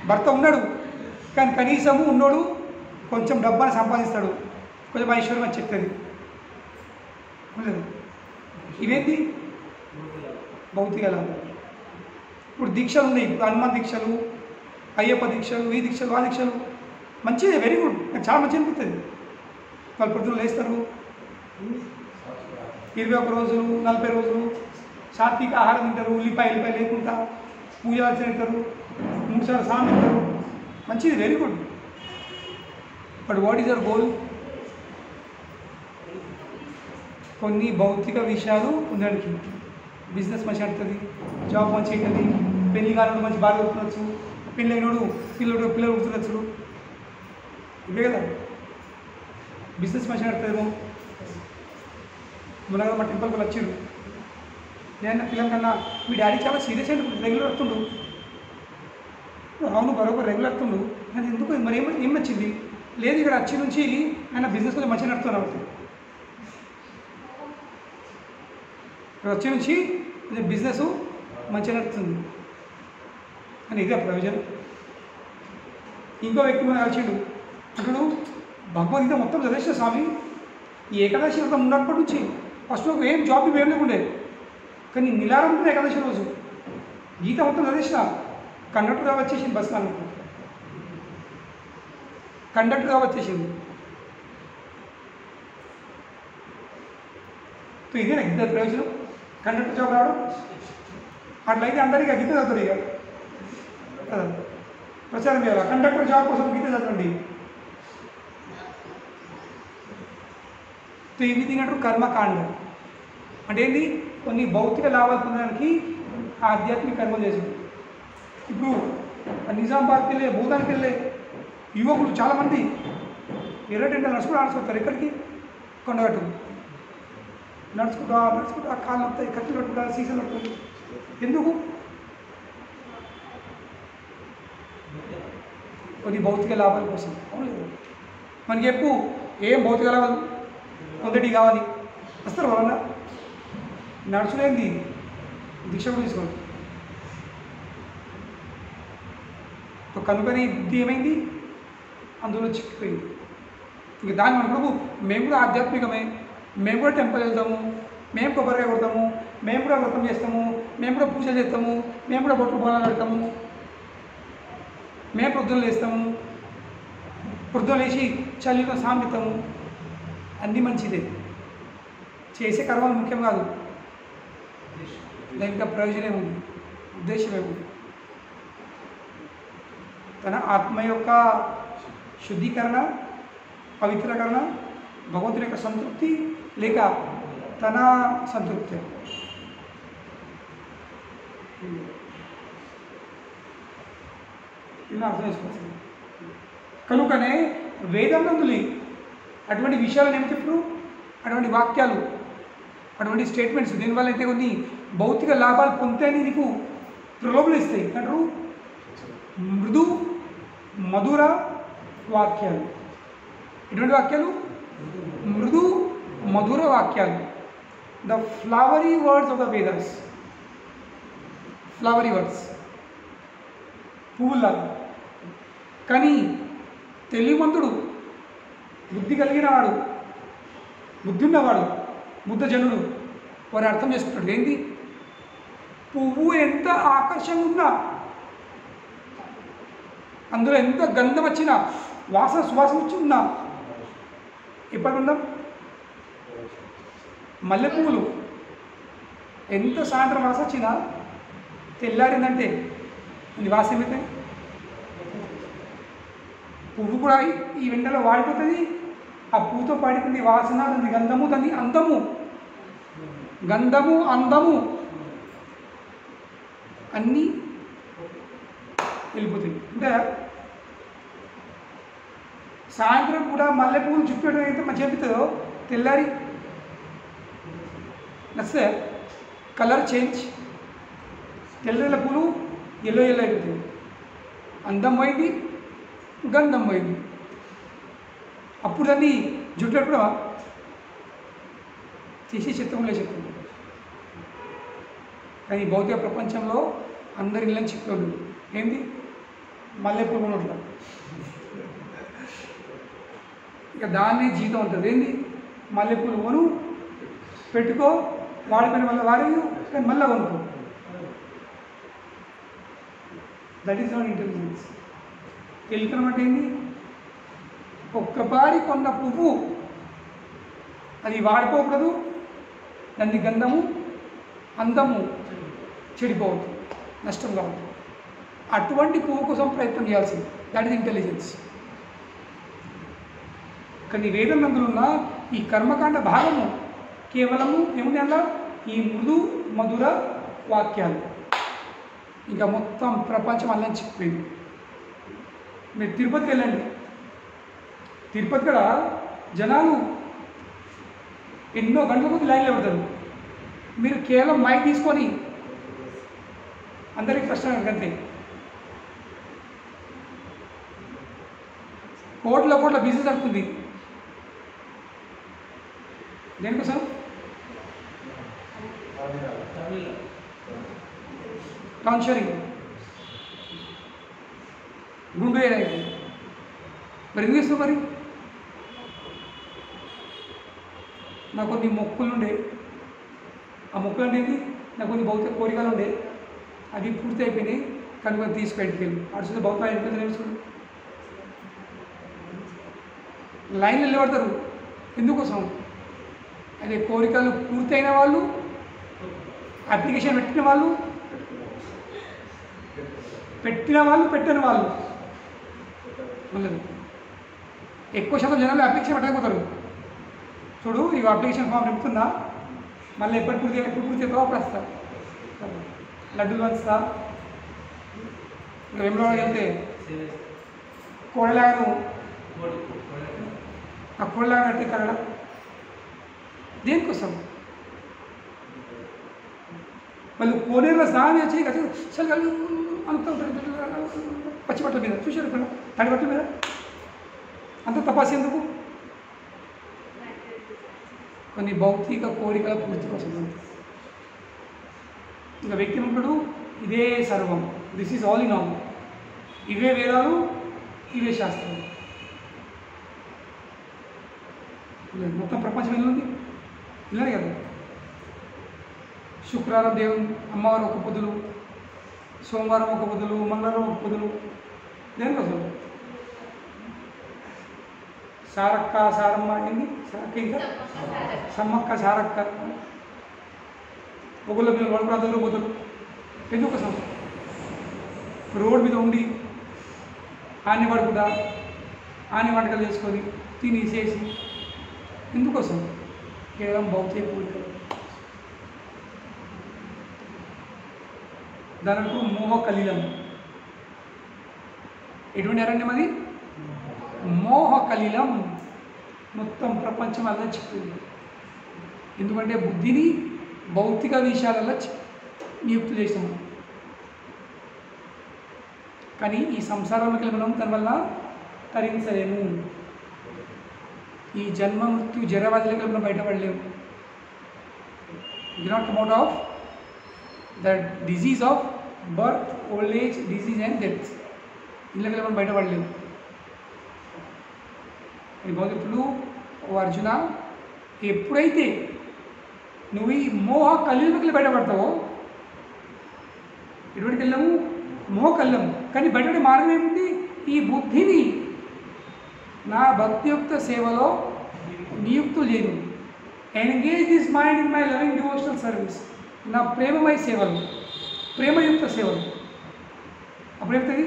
భర్త ఉన్నాడు కానీ కనీసము ఉన్నోడు కొంచెం డబ్బుని సంపాదిస్తాడు, కొంచెం ఐశ్వర్యం అని చెప్తుంది. లేదు ఇవేంటి భౌతిక లాభం. ఇప్పుడు దీక్షలు ఉన్నాయి, ఇప్పుడు హనుమాన్ దీక్షలు, అయ్యప్ప దీక్షలు, ఈ దీక్షలు, ఆ దీక్షలు మంచిదే, వెరీ గుడ్, నాకు చాలా మంచి అనిపిస్తుంది. వాళ్ళు పొద్దున లేస్తారు, 21 రోజులు 40 రోజులు సాత్విక ఆహారం తింటారు, ఉల్లిపాయ లేకుండా పూజలు చేస్తారు, 3 సార్లు స్నానం తింటారు, మంచిది, very good. But what is our goal? కొన్ని భౌతిక విషయాలు ఉండడానికి. బిజినెస్ మంచి అవుతుంది, జాబ్ మంచి అవుతుంది, పెళ్లి కానివాడు మంచి బాగా అవుతుండొచ్చు, పెళ్ళి అయినోడు పిల్లలు అవుతుండొచ్చు, ఇవే కదా. బిజినెస్ మంచిగా నడుతుందేమో. మన టెంపుల్కి వచ్చారు, నేను పిల్లల కన్నా మీ డాడీ చాలా సీరియస్ అయిన రెగ్యులర్ వస్తుండు. అవును బరోబర్ రెగ్యులర్ వస్తుండు, నేను ఎందుకు మరి ఏం నచ్చింది? లేదు ఇక్కడ వచ్చి నుంచి ఆయన బిజినెస్ కొంచెం మంచిగా నడుతున్నాను అవుతుంది. ఇక్కడ వచ్చి నుంచి కొంచెం బిజినెస్ మంచిగా నడుస్తుంది అని ఇదే ప్రయోజనం. ఇంకో వ్యక్తి మనం కలిసిండు, అంటాడు భగవద్గీత మొత్తం చదివేసిన స్వామి, ఈ ఏకాదశి వ్రతం ఉన్నప్పటి నుంచి ఫస్ట్ ఏం జాబ్ ఏం లేకుండే, కానీ నిలారం ఉంటుంది ఏకాదశి రోజు. గీత మొత్తం చదివేసిన, కండక్టర్గా వచ్చేసింది బస్ నాకు, కండక్టర్గా వచ్చేసింది. ఇదే గీత ప్రయోజనం, కండక్టర్ జాబ్ రావడం. అట్లయితే అందరికీ గీత చదువుతారు, ఇక ప్రచారం చేయాలి, కండక్టర్ జాబ్ కోసం గీత చదవండి. ఈ విధంగా కర్మకాండ అంటే ఏంటి? కొన్ని భౌతిక లాభాలు పొందడానికి ఆధ్యాత్మిక కర్మలు చేసింది. ఇప్పుడు నిజామాబాద్కి వెళ్ళే, భూతానికి వెళ్ళే యువకులు చాలామంది ఎర్రటెండలు నడుచుకుంటారు. ఎక్కడికి? కొండగట్టు నడుచుకుంటా కాళ్ళు వస్తాయి, కట్టెలు పట్టుకుంటా, సీసాలు పట్టుకుంటారు. ఎందుకు? కొన్ని భౌతిక లాభాల కోసం. అవును, మనకి ఎప్పుడు ఏం భౌతిక లాభాలు పొందటి కావాలి, వస్తారు వాళ్ళ నడుచులేంది దీక్ష కూడా తీసుకోండి. కనుకని బుద్ధి ఏమైంది? అందులో చిక్కిపోయింది. ఇక దాన్ని మనకు మేము కూడా ఆధ్యాత్మికమే, మేము కూడా టెంపుల్ వెళ్తాము, మేము కొబ్బరికాయ కొడతాము, మేము కూడా వ్రతం చేస్తాము, మేము కూడా పూజ చేస్తాము, మేము కూడా బొట్లు బోనాలు పెడతాము, మేము పొద్దున్న లేస్తాము, పొద్దున్న లేచి చలిలో సాంపిస్తాము. అన్నీ మంచిదే, చేసే కర్మలు ముఖ్యం కాదు, దానికి ప్రయోజనం ఉంది, ఉద్దేశమే ఉంది. తన ఆత్మ యొక్క శుద్ధీకరణ, పవిత్రీకరణ, భగవంతుని యొక్క సంతృప్తి లేక తన సంతృప్తి. ఇలా అర్థం చేసుకోవచ్చు. కనుకనే వేదంలోని అటువంటి విషయాలను ఏమి చెప్పు, అటువంటి వాక్యాలు, అటువంటి స్టేట్మెంట్స్ దీనివల్ల అయితే కొన్ని భౌతిక లాభాలు పొందుతాయని నీకు ప్రలోభలు ఇస్తాయి. అంటారు మృదు మధుర వాక్యాలు. ఎటువంటి వాక్యాలు? మృదు మధుర వాక్యాలు. The flowery words of the Vedas. Flowery words, పువ్వులాగా. కానీ తెలివిమంతుడు, బుద్ధి కలిగిన వాడు, బుద్ధి ఉన్నవాడు, బుద్ధజనుడు వారు అర్థం చేసుకుంటాడు. ఏంటి? పువ్వు ఎంత ఆకర్షంగా ఉన్నా, అందులో ఎంత గంధం వచ్చినా, వాసన సువాసన వచ్చి ఉన్నా, ఎప్పటి ఉందాం? మల్లె పువ్వులు ఎంత సాయంత్రం వాసన వచ్చినా తెల్లారిందంటే అది వాసన ఏమవుతుంది? పువ్వు కూడా ఈ వెంటలో వాడిపోతుంది. ఆ పువ్వుతో పాడుతుంది వాసన, దాని గంధము, దాని అందము. గంధము అందము అన్నీ వెళ్ళిపోతాయి. అంటే సాయంత్రం కూడా మల్లెపూలు చుట్టడం అయితే మంచిగా అనిపిస్తుందో తెల్లారి నచ్చితే కలర్ చేంజ్, తెల్ల పూలు ఎల్లో ఎల్లో అయిపోతాయి. అందం పోయింది, గంధం పోయింది. అప్పుడు దాన్ని జుట్టులో కూడా తీసి చిత్రంలో చెప్తుంది. కానీ భౌతిక ప్రపంచంలో అందరి ఇళ్ళని చెప్తాడు ఏంది మల్లెపూలు కొనట్ల, ఇక దాన్నే జీతం ఉంటుంది. ఏంది మల్లెపూలు కొను, పెట్టుకో, వాడిపోయిన వల్ల వాడేయు, కానీ మళ్ళీ కొనుక్కో. That is not intelligence. తెలియటం అంటే ఏంది? ఒక్కసారి కొన్న పువ్వు అది వాడిపోకూడదు, దాని గంధము అందము చెడిపోవద్దు, నష్టం కావద్దు. అటువంటి పువ్వు కోసం ప్రయత్నం చేయాల్సింది. That is intelligence. కానీ వేదం నందులో ఉన్న ఈ కర్మకాండ భాగము కేవలము ఏముంది అలా ఈ మృదు మధుర వాక్యాలు. ఇంకా మొత్తం ప్రపంచం అలా చెప్పిపోయింది. మీరు తిరుపతికి వెళ్ళండి, తిరుపతి కూడా జనాలు ఎన్నో గంటల ముందు లైన్లో పడతారు. మీరు కేవలం మైక్ తీసుకొని అందరికీ ప్రశ్న అంతే. కోట్ల బిజినెస్ జరుగుతుంది. దేనికోసం? టౌన్ షేరింగ్, గుండు ఏదైతే మరి ఎందుకు చేస్తావు? మరి నాకు కొన్ని మొక్కులు ఉండే, ఆ మొక్కులు అనేది నాకు కొన్ని భౌతిక కోరికలు ఉండే, అవి పూర్తి అయిపోయినాయి. కనుక తీసుకెళ్ళి అడుచుకుంటే భౌతిక అయిపోతే నేర్చుకోండి. లైన్లో నిలబడతారు ఎందుకోసం? అదే కోరికలు పూర్తయిన వాళ్ళు, అప్లికేషన్ పెట్టిన వాళ్ళు, పెట్టని వాళ్ళు మళ్ళీ ఎక్కువ శాతం జనాలు అప్లికేషన్ పెట్టకపోతారు. చూడు ఇక అప్లికేషన్ ఫామ్ నింపుతున్నా, మళ్ళీ ఎప్పుడు పూర్తి అవుతావో అప్పుడు వస్తా, లడ్డూలు వంచుతా. ఇంకా వెంబడి వెళ్తే కోడలాగను ఆ కోడలాగా కట్టి కరడ దేనికోసం? వాళ్ళు కోనేరులో స్నానం చేసి చలి అనుకుతూ ఉంటారు పచ్చి బట్టల మీద. చూశారు ఇప్పుడు తడి బట్టల మీద అంత తపాసి ఎందుకు? కొన్ని భౌతిక కోరికల పూర్తి కోసం. ఇంకా వ్యక్తి ఉంటాడు, ఇదే సర్వం, this is all in all. ఇవే వేదాలు, ఇవే శాస్త్రాలు. మొత్తం ప్రపంచం వెళ్ళింది వెళ్ళారు కదా. శుక్రవారం దేవుని అమ్మవారు ఒక పొద్దులు, సోమవారం ఒక పొద్దులు, మంగళవారం ఒక పొద్దులు. దేనికోసం? సారక్క సారమ్మ ఏంది సారక్క, ఇంకా సమ్మక్క సారక్క, ఒకళ్ళ మీద వాళ్ళు కూడా దూరం పోతారు. ఎందుకోసం? రోడ్ మీద ఉండి ఆని పడుకుంటా, ఆని వంటకాలు చేసుకొని తినేసేసి ఎందుకోసం? కేవలం భౌతిక కోరికలు. దానితో మోహ కలిలం. ఎటువంటి అరణ్యం అది? మోహ కలిలం. మొత్తం ప్రపంచం అలా చెప్పింది. ఎందుకంటే బుద్ధిని భౌతిక విషయాలలో నియుక్తి చేస్తాము. కానీ ఈ సంసారంలోకి మనం దానివల్ల తరించలేము. ఈ జన్మ మృత్యు జరవాదిలోకి మనం బయటపడలేము. Do not come out of the disease of birth, old age, disease and death. ఇళ్ళకి మనం బయటపడలేము. ఈ భౌతికులు ఓ అర్జున, ఎప్పుడైతే నువ్వు ఈ మోహ కళ్ళకి బయటపడతావో, ఎటువంటికి వెళ్ళాము? మోహ కళ్ళం. కానీ బయటపడే మార్గం ఏమిటి? ఈ బుద్ధిని నా భక్తియుక్త సేవలో నియుక్తులు చేయను. Engage this mind in my loving devotional service. నా ప్రేమమయ సేవలు, ప్రేమయుక్త సేవలు. అప్పుడు ఏమిటది?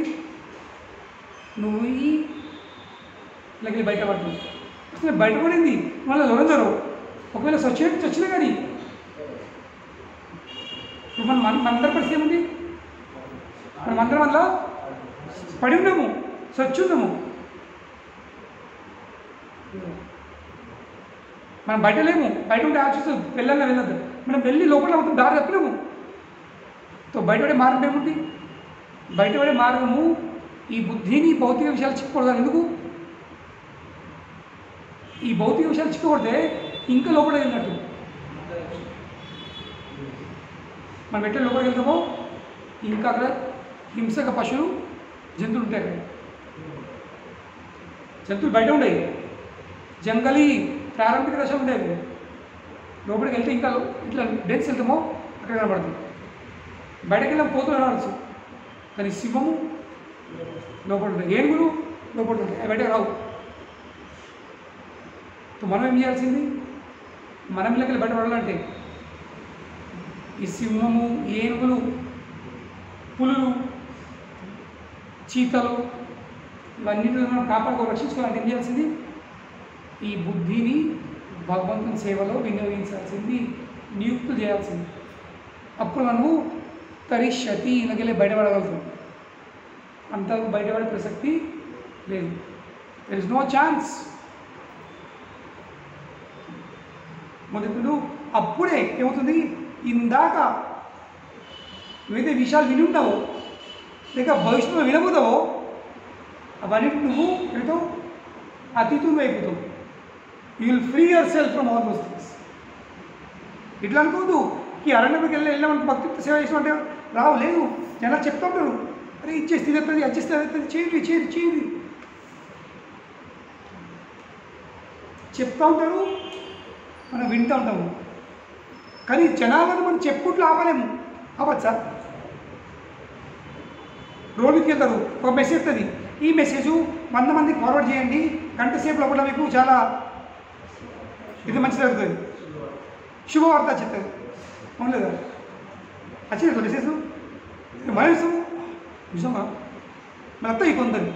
నువ్వు ఈ ఇలాగే బయటపడుతుంది. అసలు బయటపడింది మళ్ళీ లొరందరూ ఒకవేళ చచ్చినా కానీ ఇప్పుడు మన అందరి పరిస్థితి ఏముంది? మనం అందరం అందులో పడి ఉన్నాము, సచ్చున్నాము. మనం బయట లేము, బయట ఉంటే ఆలోచిస్తాం వెళ్ళాలని వెళ్ళద్దు, మనం వెళ్ళి లోపల అవుతుంది దారి తప్పినాము. తో బయటపడే మార్గం ఏముంది? బయటపడే మార్గము ఈ బుద్ధిని భౌతిక విషయాలు చిక్కుకూడదు. ఎందుకు? ఈ భౌతిక విషయాలు చిక్కుకొడితే ఇంకా లోపల వెళ్ళినట్టు. మనం ఎట్లా లోపలికి వెళ్తామో ఇంకా అక్కడ హింసక పశువులు జంతువులు ఉంటాయి. అక్కడ జంతువులు బయట ఉండేవి, జంగలీ ప్రారంభిక దశ ఉండేవి. లోపలికి వెళ్తే ఇంకా ఇట్లా డెన్స్ వెళ్తామో అక్కడ కనబడుతుంది. బయటకు వెళ్ళాం పోతూ కనబడచ్చు, కానీ సింహము లోపల ఉంటాయి, ఏనుగులు లోపల ఉంటాయి, అవి బయటకు రావు. మనం ఏం చేయాల్సింది? మనం ఇళ్ళకి బయటపడాలంటే ఈ సింహము, ఏనుగులు, పులులు, చీతలు ఇవన్నిటిని మనం కాపాడుకో రక్షించుకోవాలంటే ఏం చేయాల్సింది? ఈ బుద్ధిని భగవంతుని సేవలో వినియోగించాల్సింది, నియుక్తులు చేయాల్సింది. అప్పుడు మనము తరిష్యతి ఇళ్ళకెళ్ళి బయటపడగలుగుతాం. అంతకు బయటపడే ప్రసక్తి లేదు. There is no chance. మొదటి అప్పుడే ఏమవుతుంది? ఇందాక నువ్వైతే విషయాలు విని ఉంటావో లేక భవిష్యత్తులో వినబోతావో అవన్నిటి నువ్వు ఏమిటో అతీతులు అయిపోతావు. You will free your self from all those things. ఇట్లా అనుకోవద్దు ఈ అరణ్యంకి వెళ్ళామంటే భక్తి సేవ చేసామంటే రావు, లేదు. జనాలు చెప్తా ఉంటారు, అరే ఇచ్చేస్తే ఇది వస్తుంది, అచ్చేస్తే అది వస్తుంది, చేయండి చేయండి చేయండి చెప్తా ఉంటారు, మనం వింటూ ఉంటాము. కానీ జనాలను మనం చెప్పుట్లు ఆపలేము. ఆపచ్చా? రోడ్డుకి వెళ్తారు, ఒక మెసేజ్ వస్తుంది, ఈ మెసేజ్ 100 మందికి ఫార్వర్డ్ చేయండి, గంట సేపు లోపల మీకు చాలా ఇది మంచి జరుగుతుంది, శుభవార్త చెప్తుంది. అవును లేదా? వచ్చింది మెసేజ్ మనం ఇస్తాము, నిజమా? మన అత్త ఈ కొందరు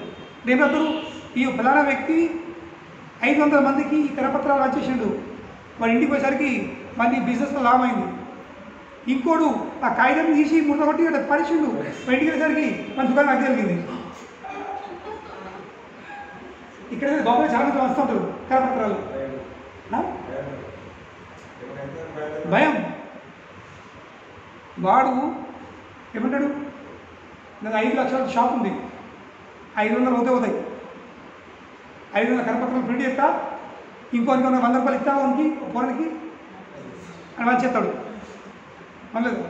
ఏమంటారు, ఈ ఫలానా వ్యక్తి 500 మందికి ఈ కరపత్రాలు రాసేసిండు, వాడి ఇంటికి పోయేసరికి మంది బిజినెస్లో లాభం అయింది. ఇంకోడు ఆ కాగితం తీసి ముద్ద కొట్టి పడిచిండు, ఇంటికి వెళ్ళేసరికి మన దుకాణం అద్దె కలిగింది. ఇక్కడ బాబాయ్ చాలా మంది వస్తూ ఉంటారు కరపత్రాలు. భయం. వాడు ఏమంటాడు, నాకు 5 లక్షల షాప్ ఉంది, 500 అవుతాయి, 500 కరపత్రాలు ప్రింట్ చేస్తా, ఇంకొనికి 100 రూపాయలు ఇస్తా వానికి పోరానికి అని వాళ్ళు చెప్తాడు. అనలేదు,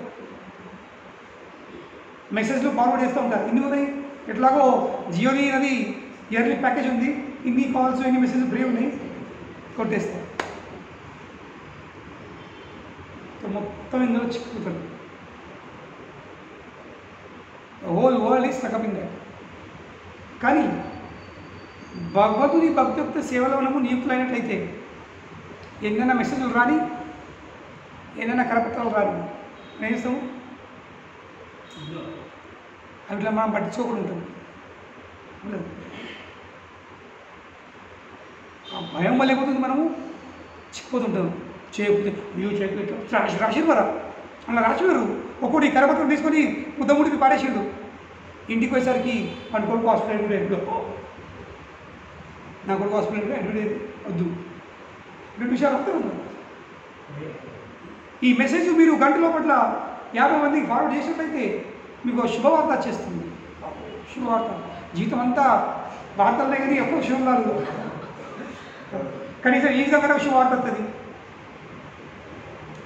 మెసేజ్లు ఫార్వర్డ్ చేస్తూ ఉంటారు. ఇన్ని ఉన్నాయి, ఎట్లాగో జియోని అది ఇయర్లీ ప్యాకేజ్ ఉంది, ఇన్ని కాల్స్ ఇన్ని మెసేజ్ ఫ్రీ ఉన్నాయి, కొట్టేస్తారు. మొత్తం ఇందులో చిక్కుతారు. Whole world is stuck in that. కానీ భగవతుని భక్తియుక్త సేవలో మనము నియుక్తులైనట్లయితే ఎన్నైనా మెసేజ్లు రాని, ఏదైనా కరపత్రాలు రాని, ఏం చేస్తాము? అట్లా మనం పట్టించుకోకుండా ఉంటాం. ఆ భయం వల్ల ఏమవుతుంది, మనము చిక్కిపోతుంటాం. చేయకపోతే వ్యూ చేయకపోతే రాసిరు అలా రాసివారు. ఒక్కొక్కటి కరపత్రం తీసుకొని ముద్దముడికి పారేసిండు. ఇంటికి పోయేసరికి మన కొడుకు హాస్పిటల్ కూడా ఎప్పుడు, నా కొడుకు హాస్పిటల్ కూడా అడ్మిట్ వద్దు, 2 విషయాలు వస్తూ ఉంటారు. ఈ మెసేజ్ మీరు గంట లోపల 50 మందికి ఫార్వర్డ్ చేసినట్లయితే మీకు శుభవార్త వచ్చేస్తుంది. శుభవార్త జీవితం అంతా వార్తలనే కానీ ఎప్పుడు శుభం రాదు. కనీసం ఈ విధంగా శుభవార్త వస్తుంది.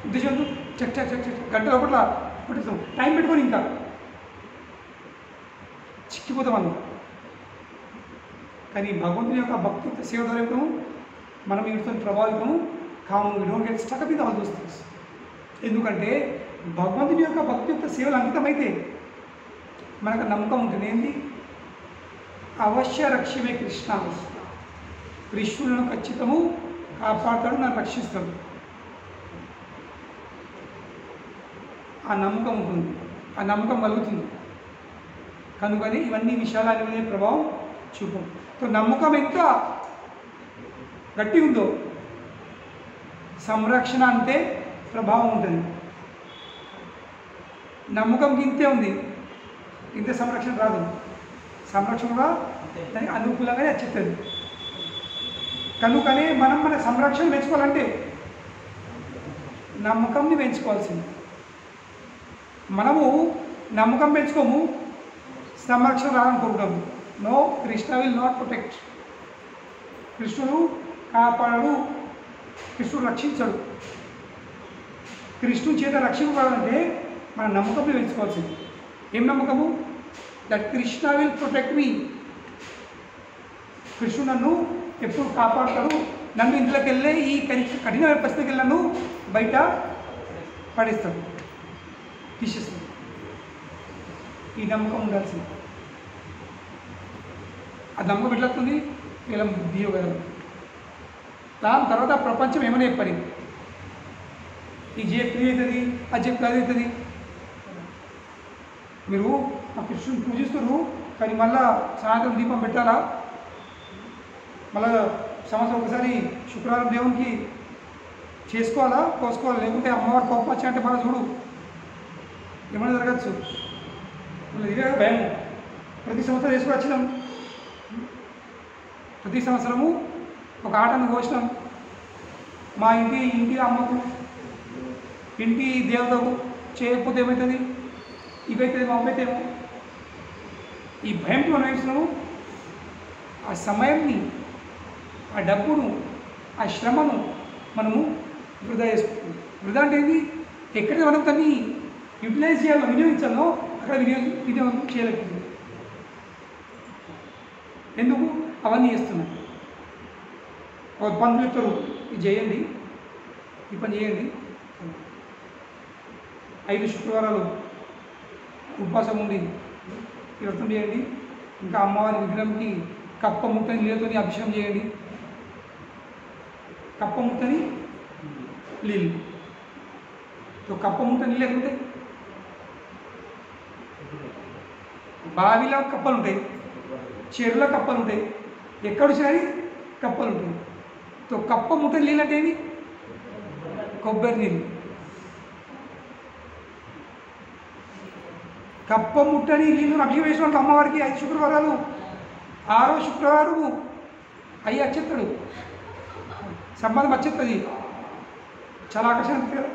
ఉద్దేశం చెక్ చెక్ చెక్ చెక్ గంట లోపల కొట్టేస్తాం, టైం పెట్టుకొని ఇంకా చిక్కిపోతాం అన్న. కానీ భగవంతుని యొక్క భక్తి సేవ ద్వారా మనం వీటితో ప్రభావితము కాము. We don't get stuck up in all those things. ఎందుకంటే భగవంతుని యొక్క భక్తియుక్త సేవలు అంకితమైతే మనకు నమ్మకం ఉంటుంది. ఏంటి? అవశ్య రక్షమే కృష్ణ, కృష్ణులను ఖచ్చితము కాపాడుతాడు, నన్ను రక్షిస్తాడు. ఆ నమ్మకం ఉంటుంది, ఆ నమ్మకం కలుగుతుంది. కనుకని ఇవన్నీ విషయాల మీద ప్రభావం చూపం. సో నమ్మకం ఎంత గట్టి ఉందో సంరక్షణ అంతే ప్రభావం ఉంటుంది. నమ్మకం ఇంతే ఉంది, ఇంత సంరక్షణ రాదు. సంరక్షణ కూడా దానికి అనుకూలంగానే వచ్చేస్తుంది. కనుకనే మనం మన సంరక్షణ పెంచుకోవాలంటే నమ్మకంని పెంచుకోవాల్సింది. మనము నమ్మకం పెంచుకోము, సంరక్షణ రాదనుకుంటాము. No, Krishna will not protect. కృష్ణుడు కాపాడడు, కృష్ణుడు రక్షించడు. కృష్ణుని చేత రక్షింపబడాలంటే మన నమ్మకంని పెంచుకోవాల్సింది. ఏం నమ్మకము? That Krishna will protect me. కృష్ణుడు నన్ను ఎప్పుడు కాపాడతాడు, నన్ను ఇంట్లోకి వెళ్ళే ఈ కఠినమైన పరిస్థితికి వెళ్ళి నన్ను బయట పడేస్తాడు, తీసేస్తాడు. ఈ నమ్మకం ఉండాల్సింది. ఆ నమ్మకం ఎట్లవుతుంది? ఇలా బుద్ధి కదా. దాని తర్వాత ప్రపంచం ఏమైనా చెప్పని ఈ చెప్పి అవుతుంది, అది చెప్పి అది అవుతుంది. మీరు ఆ కృష్ణుని పూజిస్తున్నారు, కానీ మళ్ళా సాయంత్రం దీపం పెట్టాలా, మళ్ళా సంవత్సరం ఒకసారి శుక్రవారం దేవునికి చేసుకోవాలా, కోసుకోవాలా, లేకుంటే అమ్మవారు కోపం వచ్చాయంటే మళ్ళీ చూడు ఏమైనా జరగచ్చు. మళ్ళీ ఇదే భయం. ప్రతి సంవత్సరం వేసుకొని వచ్చినాం, ప్రతి సంవత్సరము ఒక ఆటను కోసినాం. మా ఇంటి అమ్మకు, ఇంటి దేవతకు చేయకపోతే ఏమవుతుంది, ఇవైతే మా అమ్మయితేమో. ఈ భయంతో మనం వేసినాము. ఆ సమయాన్ని, ఆ డబ్బును, ఆ శ్రమను మనము వృధా చేసుకుంటాం. వృధా అంటే ఏంటి? ఎక్కడైతే మనం దాన్ని యూటిలైజ్ చేయాలో, వినియోగించాలో అక్కడ వినియోగం చేయలేకపోతుంది. ఎందుకు? అవన్నీ చేస్తున్నాం. ఒక పనులు చెప్తారు, ఇది చేయండి, ఈ పని చేయండి, 5 శుక్రవారాలు ఉపవాసం ఉండి ఈ వ్రతం చేయండి, ఇంకా అమ్మవారి విగ్రహంకి కప్ప ముట్టని నీళ్ళతో అభిషేకం చేయండి. కప్ప ముట్టని నీళ్ళు, కప్ప ముట్ట నీళ్ళు ఎక్కడుంటాయి? బావిలో కప్పలు ఉంటాయి, చెరువులో కప్పలు ఉంటాయి, ఎక్కడొచ్చినా కప్పలు ఉంటాయి. కప్ప ముట్టని నీళ్ళు అంటే ఏంటి? కొబ్బరి నీళ్ళు. కప్ప ముట్టని నీళ్ళు అభిషేకం వేసినట్టు అమ్మవారికి 5 శుక్రవారాలు, 6వ శుక్రవారము అయ్యి వచ్చేస్తాడు, సంబంధం వచ్చేస్తుంది. చాలా ఆకర్షణ కదా.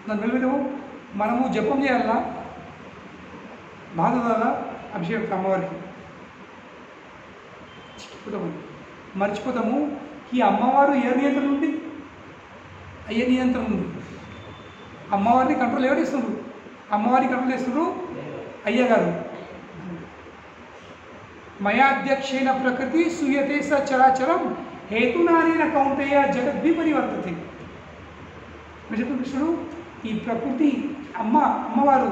దాని వెలుగుతాము. మనము జపం చేయాలన్నా, బాధ అభిషేకం అమ్మవారికి మర్చిపోతాము. ఈ అమ్మవారు ఏ నియంత్రణ ఉంది? అయ్యే నియంత్రణ ఉంది. అమ్మవారిని కంట్రోల్ ఎవరు ఇస్తున్నారు? అమ్మవారిని కంట్రోల్ చేస్తున్నారు అయ్యగారు. మయాధ్యక్షేణ ప్రకృతి సూయతే స చరాచరం హేతునానేన కౌంతేయ జగద్విపరివర్తతే. కృష్ణుడు ఈ ప్రకృతి అమ్మవారు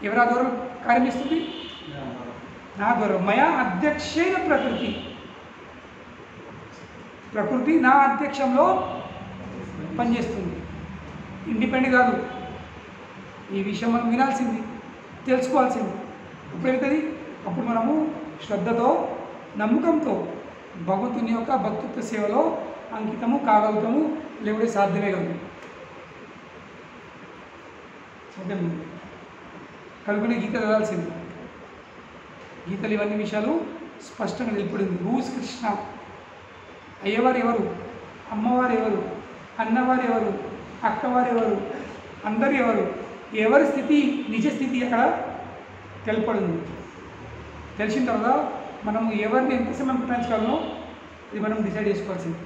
ఎవరి ద్వారా కార్యమిస్తుంది? నా ద్వారా. మయా అధ్యక్షేణ ప్రకృతి, ప్రకృతి నా అధ్యక్షంలో పనిచేస్తుంది. ఇండిపెండెంట్ కాదు. ఈ విషయం మనం వినాల్సింది, తెలుసుకోవాల్సింది. అప్పుడు ఏమవుతుంది? అప్పుడు మనము శ్రద్ధతో, నమ్మకంతో భగవంతుని యొక్క భక్తిత్వ సేవలో అంకితము కాగలుగుతాము. లేకుంటే సాధ్యమే కాదు, సాధ్యం లేదు. కనుకనే గీత చదవాల్సింది. గీతలు ఇవన్నీ విషయాలు స్పష్టంగా నిలబడింది. హూస్ కృష్ణ, అయ్యవారు ఎవరు, అమ్మవారు ఎవరు, అన్నవారు ఎవరు, అక్కవారు ఎవరు, అందరు ఎవరు, ఎవరి స్థితి, నిజ స్థితి అక్కడ తెలపడింది. తెలిసిన తర్వాత మనము ఎవరిని ఎంత సమయం కేటాయించగలమో ఇది మనం డిసైడ్ చేసుకోవాల్సింది.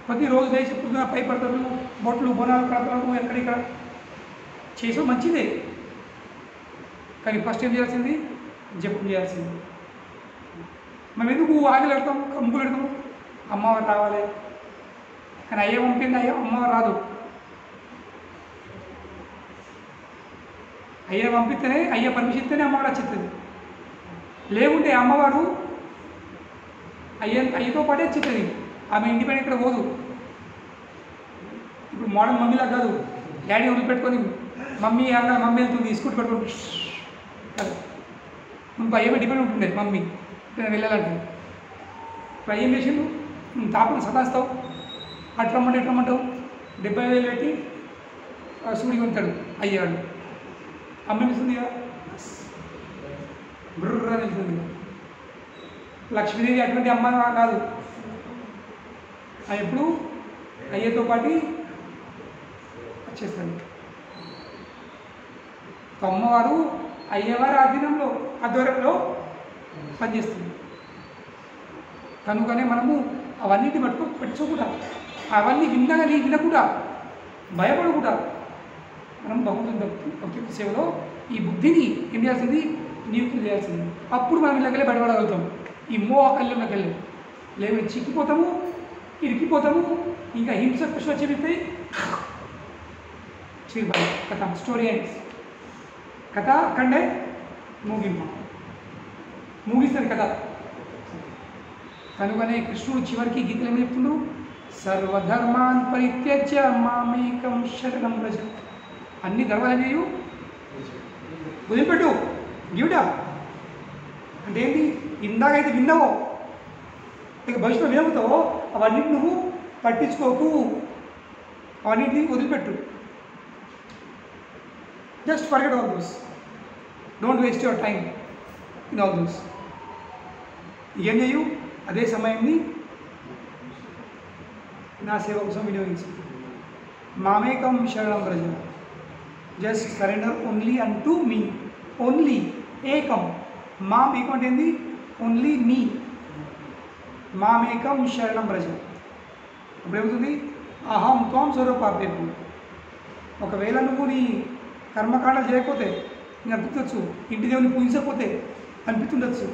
ప్రతిరోజు లేచి పొద్దున పై పడతారు, బొట్లు బోనాలు కడతారు, ఎక్కడిక్కడ చేసే మంచిదే. కానీ ఫస్ట్ ఏం చేయాల్సింది? జపం చేయాల్సింది. మనం ఎందుకు ఆకలి పెడతాము, కమ్ముకులు పెడతాము? అమ్మవారు రావాలి, కానీ అయ్యే పంపింది, అమ్మవారు రాదు. అయ్యే పంపిస్తేనే, అయ్యే పర్మిషన్ ఇస్తేనే అమ్మవారు వచ్చేస్తుంది. లేకుంటే అమ్మవారు అయ్యతో పాటే వచ్చేస్తుంది. ఆమె ఇండిపెండెంట్ ఇక్కడ పోదు. ఇప్పుడు మోడర్న్ మమ్మీలా కాదు, డాడీ వదిలిపెట్టుకొని మమ్మీ అన్న మమ్మీ వెళ్తుంది, స్కూటీ పెట్టుకుంటు కాదు. ముందు అయ్యమే డిపెండ్ ఉంటుండే మమ్మీ ఇక్కడ వెళ్ళాలంటే. ఇప్పుడు అయ్యేం చేసిండు? తాపను సతాస్తావు, ఎట్లమ్మంటావు 70,000 పెట్టి సూడి కొంటాడు అయ్యాడు అమ్మేస్తుందిగా బుర్ర వెళ్తుంది. లక్ష్మీదేవి అటువంటి అమ్మ కాదు, అది ఎప్పుడు అయ్యతో పాటు వచ్చేస్తుంది. అమ్మవారు అయ్యవారి ఆధీనంలో ఆధ్వర్యంలో పనిచేస్తుంది. కనుకనే మనము అవన్నిటిని పెట్టుకోకుండా, అవన్నీ వినకుండా భయపడకుండా మనం భగవంతుని భక్తి సేవలో ఈ బుద్ధిని ఏం చేయాల్సింది, నియుక్తి చేయాల్సింది. అప్పుడు మనం ఇళ్ళకెళ్ళి బయటపడగలుగుతాం. ఈ మోహ కళ్ళంలోకి వెళ్ళి లేవి చిక్కిపోతాము, ఇరికిపోతాము. ఇంకా హింస కృష్ణ చెబితే కథ స్టోరీ అండ్ కథ అక్కడే ముగిస్తుంది కథ. కనుకనే కృష్ణుడు చివరికి గీతలు ఏమి చెప్తుండు, సర్వధర్మాన్ పరిత్యజ్య మామేకం శరణం వ్రజ. అన్ని ధర్మాలు ఏమేయు వదిలిపెట్టు, గివిడా అంటే ఏంటి, ఇందాకైతే విన్నావో ఇక భవిష్యత్తులో ఏమవుతావో అవన్నిటి నువ్వు పట్టించుకోకు, అవన్నిటిని వదిలిపెట్టు. Just forget all those, don't waste your time in all those. ఏం చేయు, అదే సమయాన్ని నా సేవ కోసం వినియోగించు. మామేకం శరణం వ్రజ, జస్ట్ సరెండర్ ఓన్లీ అంటూ మీ, ఓన్లీ ఏకం. మామేకం అంటే ఏంది, ఓన్లీ మీ. మామేకం శరణం వ్రజ. అప్పుడు ఏమవుతుంది, అహం త్వం స్వరూపాపేపు. ఒకవేళ నువ్వు నీ కర్మకాండలు చేయకపోతే నీకు అనిపించవచ్చు, ఇంటి దేవుని పూజించకపోతే అనిపిస్తుండొచ్చు,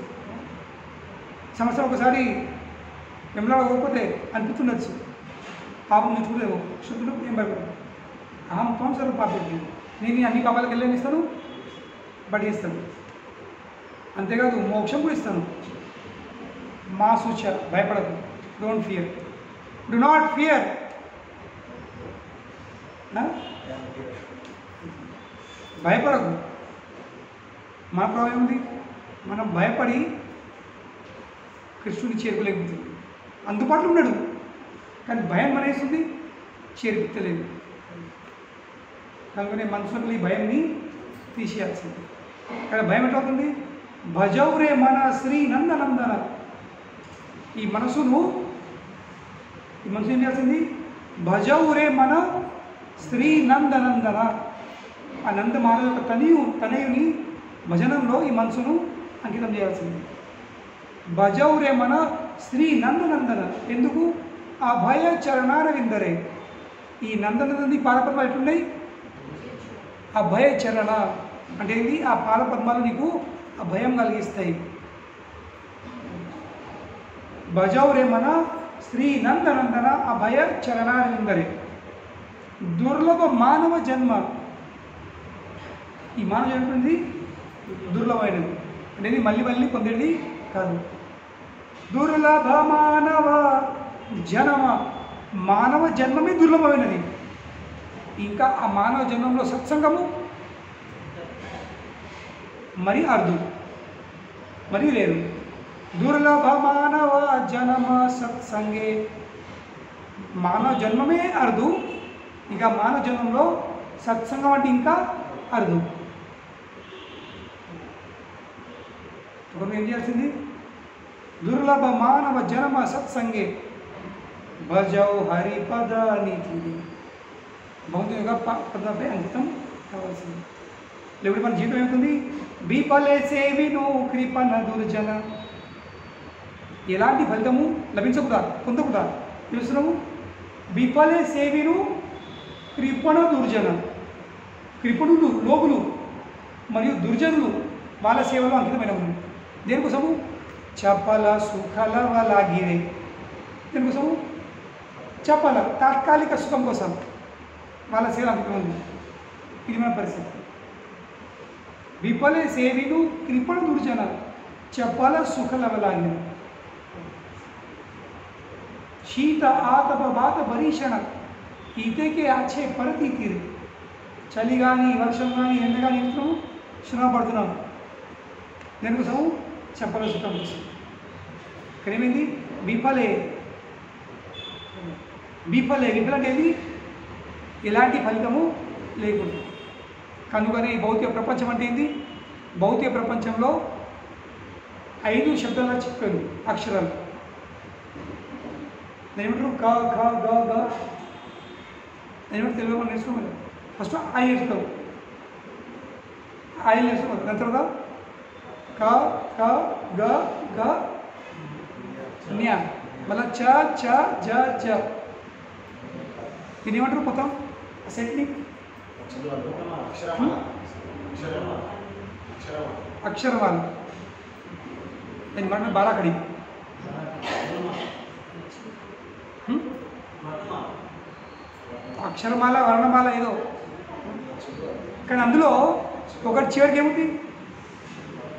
సంవత్సరం ఒకసారి వెంబడ పోకపోతే అనిపిస్తుండొచ్చు, పాపం చూసుకోలేవు, శుద్ధుడు ఏం భయపడదు. అహం త్వం స్వరూపాపేపు. నేను అన్ని పాపాలకు వెళ్ళనిస్తాను, బట్ ఇస్తాను. అంతేకాదు మోక్షం కూడా ఇస్తాను. మా సూచ, భయపడదు. Don't fear, do not fear. భయపడదు. మన ప్రభావం ఉంది, మనం భయపడి కృష్ణుడిని చేరుకోలేకపోతుంది. అందుబాటులో ఉన్నాడు కానీ భయం అనేస్తుంది, చేర్పిత్తలేదు. కనుకనే మనసులో ఈ భయంని తీసేయాల్సింది. కానీ భయం ఎట్లవుతుంది, భజౌరే మన శ్రీ నందనందన. ఈ మనసును ఏం చేయాల్సింది, భజౌరే మన శ్రీ నందనందన. ఆ నంద మానవ యొక్క తనయుని భజనంలో ఈ మనసును అంకితం చేయాల్సింది. భజౌరే మన శ్రీ నందనందన. ఎందుకు, అభయ చరణార విందరే. ఈ నందనందని పాదపద్మాలు ఎట్లున్నాయి, అభయ చరణ అంటే ఏంది, ఆ పాదపద్మాలు నీకు అభయం కలిగిస్తాయి. భజౌరే మన శ్రీ నందనందన అభయ చరణార విందరే. దుర్లభ మానవ జన్మ. ఈ మానవ జన్మ అనేది దుర్లభమైనది, అనేది మళ్ళీ మళ్ళీ పొందేది కాదు. దుర్లభ మానవ జన్మ. మానవ జన్మమే దుర్లభమైనది. ఇంకా ఆ మానవ జన్మంలో సత్సంగము మరి అరుదు, మరి లేదు. దుర్లభ మానవ జన్మ సత్సంగే. మానవ జన్మమే అరుదు, ఇంకా మానవ జన్మంలో సత్సంగం అంటే ఇంకా అరుదు. ఇప్పుడు ఏం చేయాల్సింది, దుర్లభ మానవ జన్మ సత్సంగే భజౌ హరిపద నీతి. భగవంతుని యొక్క పదపై అంకితం కావాల్సింది. లేకపోతే మన జీవితం ఏమవుతుంది, బీపలే సేవిను కృపణ దుర్జన. ఎలాంటి ఫలితము లభించకుండా, పొందకుండా చూస్తున్నాము. బీపలే సేవిను కృపణ దుర్జన. కృపణులు, లోపులు మరియు దుర్జనులు వాళ్ళ సేవలో అంకితమైన ఉన్నాయి. దేనికోసము, చపల సుఖల వలాగిరే. దేనికోసము, చపల తాత్కాలిక సుఖం కోసం వాళ్ళ సేవ అంకితం ఉంది. ఇది మన పరిస్థితి. విఫలే సేవిను కృపణ దుర్జన చపల సుఖల వలాగిరే. శీత ఆతప వాత భరీషణ ఈతేకే ఆచే పరతి తీరు. చలి కానీ వర్షం కానీ ఎండ కానీ ఇంట్లో శ్రమ పడుతున్నాం. దేనికోసం, చపల సుఖం కోసం. ఇక్కడ ఏమైంది, విఫలే విఫలే. విఫల అనేది ఎలాంటి ఫలితము లేకుండా. కనుకనే ఈ భౌతిక ప్రపంచం అంటే ఏంది? భౌతిక ప్రపంచంలో 5 శబ్దాలు చెప్పాను, అక్షరాలు. ఏమంటారు? క ఖ గ గ. ఏమంటారు తెలుగులో? మనం నేర్చుకోవాలి. ఫస్ట్ ఐ నేర్చుకోవు, ఐ నేర్చుకోవాలి. దాని తర్వాత క ఖ గ గ న్య, మళ్ళీ చ చ జ జ. దీని ఏమంటారు మొత్తం సెట్ని? అక్షరమాల. దాని మాట బారాకడి. అక్షరమాల వర్ణమాల ఏదో, కానీ అందులో ఒకటి చివరికి ఏముంది?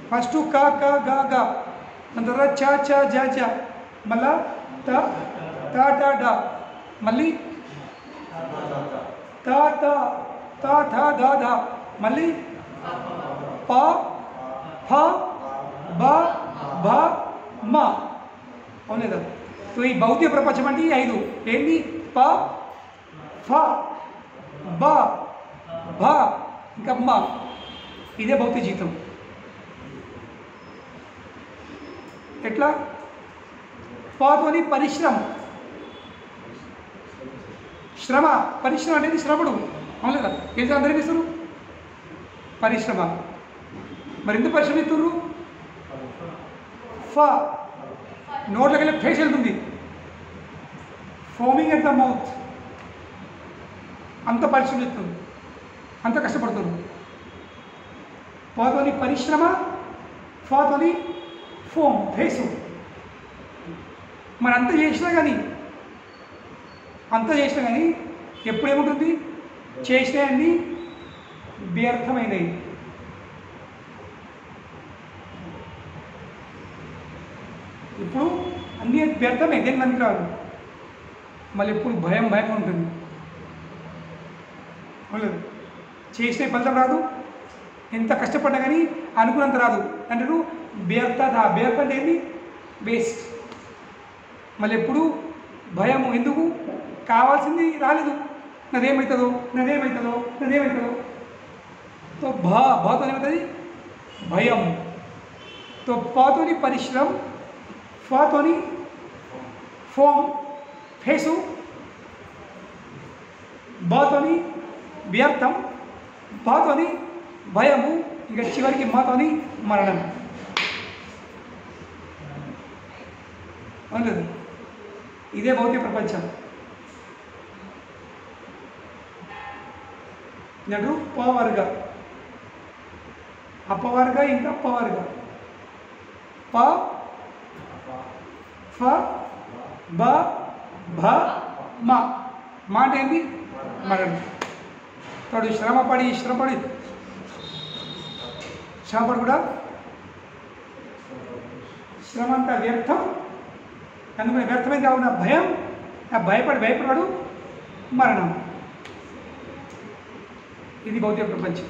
ఫస్ట్ క క గ గ, దాని తర్వాత చ చ జ జ, మళ్ళా త ట ట డ, మళ్ళీ త త త థ ద ధ, మళ్ళీ ప ఫ బ భ మ. అవును లేదా? సో ఈ భౌతిక ప్రపంచం అంటే ఈ 5 ఏంటి? ప ఫ బ భ ఇంకా మ. ఇదే భౌతిక జీవితం. ఎట్లా? పాతోని పరిశ్రమ, శ్రమ. పరిశ్రమ అనేది శ్రమడు. అవును లేదా? ఏం అందరికీ ఇస్తారు పరిశ్రమ. మరి ఎందుకు పరిశ్రమ ఇస్తున్నారు? ఫ నోట్లోకి వెళ్ళి ఫేస్ వెళ్తుంది, ఫోమింగ్ ఎట్ ద మౌత్. అంత పరిశ్రమ ఇస్తుంది, అంత కష్టపడుతుంది. పాతోని పరిశ్రమ, ఫాతోని ఫోమ్ ఫేసు. మరి అంత చేసినా కానీ ఎప్పుడేముంటుంది? చేసినవన్నీ వ్యర్థమైనవి. ఇప్పుడు అన్నీ వ్యర్థమే, దేని మనకి రాదు. మళ్ళీ ఎప్పుడు భయం భయం ఉంటుంది. లేదు, చేసిన ఫలితం రాదు. ఎంత కష్టపడ్డా కానీ అనుకున్నంత రాదు. అంటే వ్యర్థత. వ్యర్థ అంటే ఏంటి? వేస్ట్. మళ్ళీ ఎప్పుడు భయము. ఎందుకు? కావాల్సింది రాలేదు. నాదేమవుతుందో. తో భాతో ఏమవుతుంది? భయం. తో పాతోని పరిశ్రమ, ఫాతోని ఫోమ్ ఫేసు, బాతోని వ్యర్థం, బాతోని భయము, ఇక చివరికి మాతోని మరణం. అవును. ఇదే భౌతిక ప్రపంచం. నడు పవర్గ, అపవర్గ ఇంకా పవర్గ. ప ఫ బ భ మ. మాట ఏంటి? మరణం. తోడు శ్రమపడి కూడా శ్రమ అంతా వ్యర్థం. అందుకని వ్యర్థమైంది కావున భయం, ఆ భయపడవాడు మరణం. ఇది భౌతిక ప్రపంచం.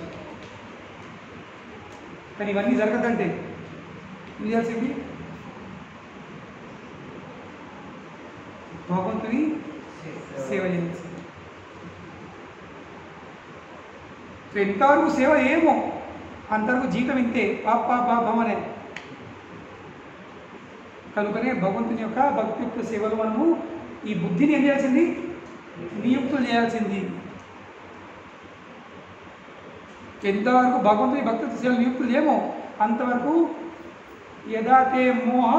కానీ ఇవన్నీ జరగదంటే ఏం చేయాల్సింది? భగవంతుని సేవ చేయాల్సింది. ఎంతవరకు సేవ ఏమో అంతవరకు జీతం ఇంతే. పాపమనే. కనుకనే భగవంతుని యొక్క భక్తియుక్త సేవలు మనము ఈ బుద్ధిని ఏం చేయాల్సింది? నియుక్తులు చేయాల్సింది. ఎంతవరకు భగవంతుని భక్తియుక్త సేవలు నియుక్తులు ఏమో అంతవరకు యదాతే మోహ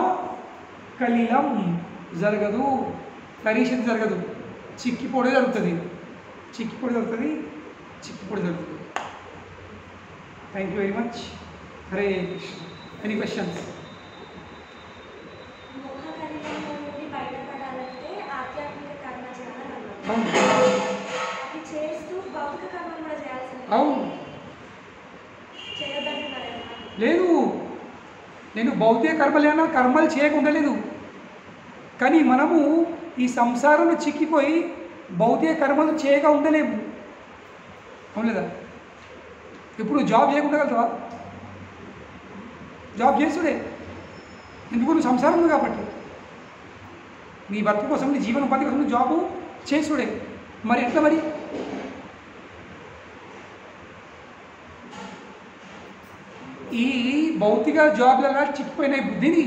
కలిలం జరగదు, పరీక్ష జరగదు. చిక్కిపోవడం జరుగుతుంది. Thank you very much. Hare Krishna. Any questions? అవును. లేదు, నేను భౌతిక కర్మలేనా కర్మలు చేయకుండా లేదు. కానీ మనము ఈ సంసారంలో చిక్కిపోయి భౌతిక కర్మలు చేయగా ఉండలేము. అవును లేదా? ఇప్పుడు జాబ్ చేయకుండా వెళ్తావా? జాబ్ చేస్తుడే. ఎందుకు? నువ్వు సంసారం ఉంది కాబట్టి. నీ భర్త కోసం, నీ జీవనోపాధి కోసం నువ్వు జాబు చేసుడే. మరి ఎట్లా మరి? ఈ భౌతిక జాబ్లలో చిక్కిపోయిన ఈ బుద్ధిని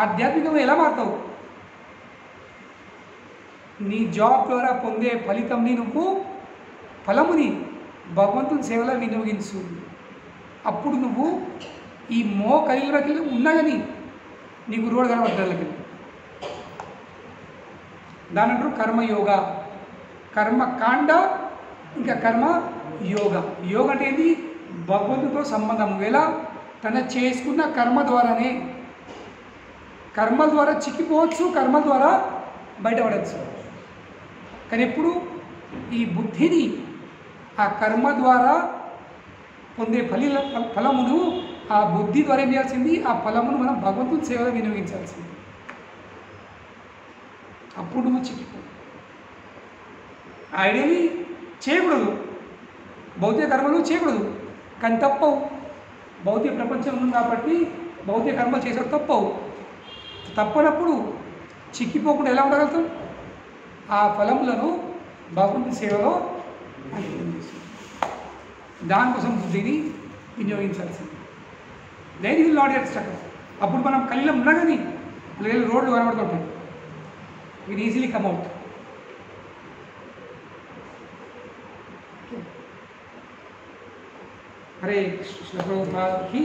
ఆధ్యాత్మికంగా ఎలా మారుతావు? నీ జాబ్ ద్వారా పొందే ఫలితంని నువ్వు ఫలముని భగవంతుని సేవలో వినియోగించు. అప్పుడు నువ్వు ఈ కలిలోకి ఉన్నా కానీ నీకు రోడ్ కనబడ్డకి. దాని అంటారు కర్మయోగ, కర్మకాండ, ఇంకా కర్మ యోగ. యోగ అంటే ఏంటి? భగవంతుడితో సంబంధం. ఎలా? తన చేసుకున్న కర్మ ద్వారానే. కర్మల ద్వారా చిక్కిపోవచ్చు, కర్మల ద్వారా బయటపడవచ్చు. కానీ ఎప్పుడు ఈ బుద్ధిని ఆ కర్మ ద్వారా పొందే ఫలమును ఆ బుద్ధి ద్వారా ఏం చేయాల్సింది? ఆ ఫలమును మనం భగవంతుని సేవలో వినియోగించాల్సింది. అప్పుడు నువ్వు చిక్కిపో. ఐడియలీ చేయకూడదు, భౌతిక కర్మలు చేయకూడదు, కానీ తప్పవు. భౌతిక ప్రపంచం ఉంది కాబట్టి భౌతిక కర్మలు చేసేది తప్పవు. తప్పనప్పుడు చిక్కిపోకుండా ఎలా ఉండగలుగుతాం? ఆ ఫలములను భగవంతుని సేవలో అంకితం చేస్తాం. దానికోసం బుద్ధిని వినియోగించాల్సింది. Then will not get stuck. అప్పుడు మనం కళ్ళలో ఉన్నా కానీ రోడ్లు కనబడుతుంటాయి, will easily come out. Hare Krishna ప్రభుపాదకి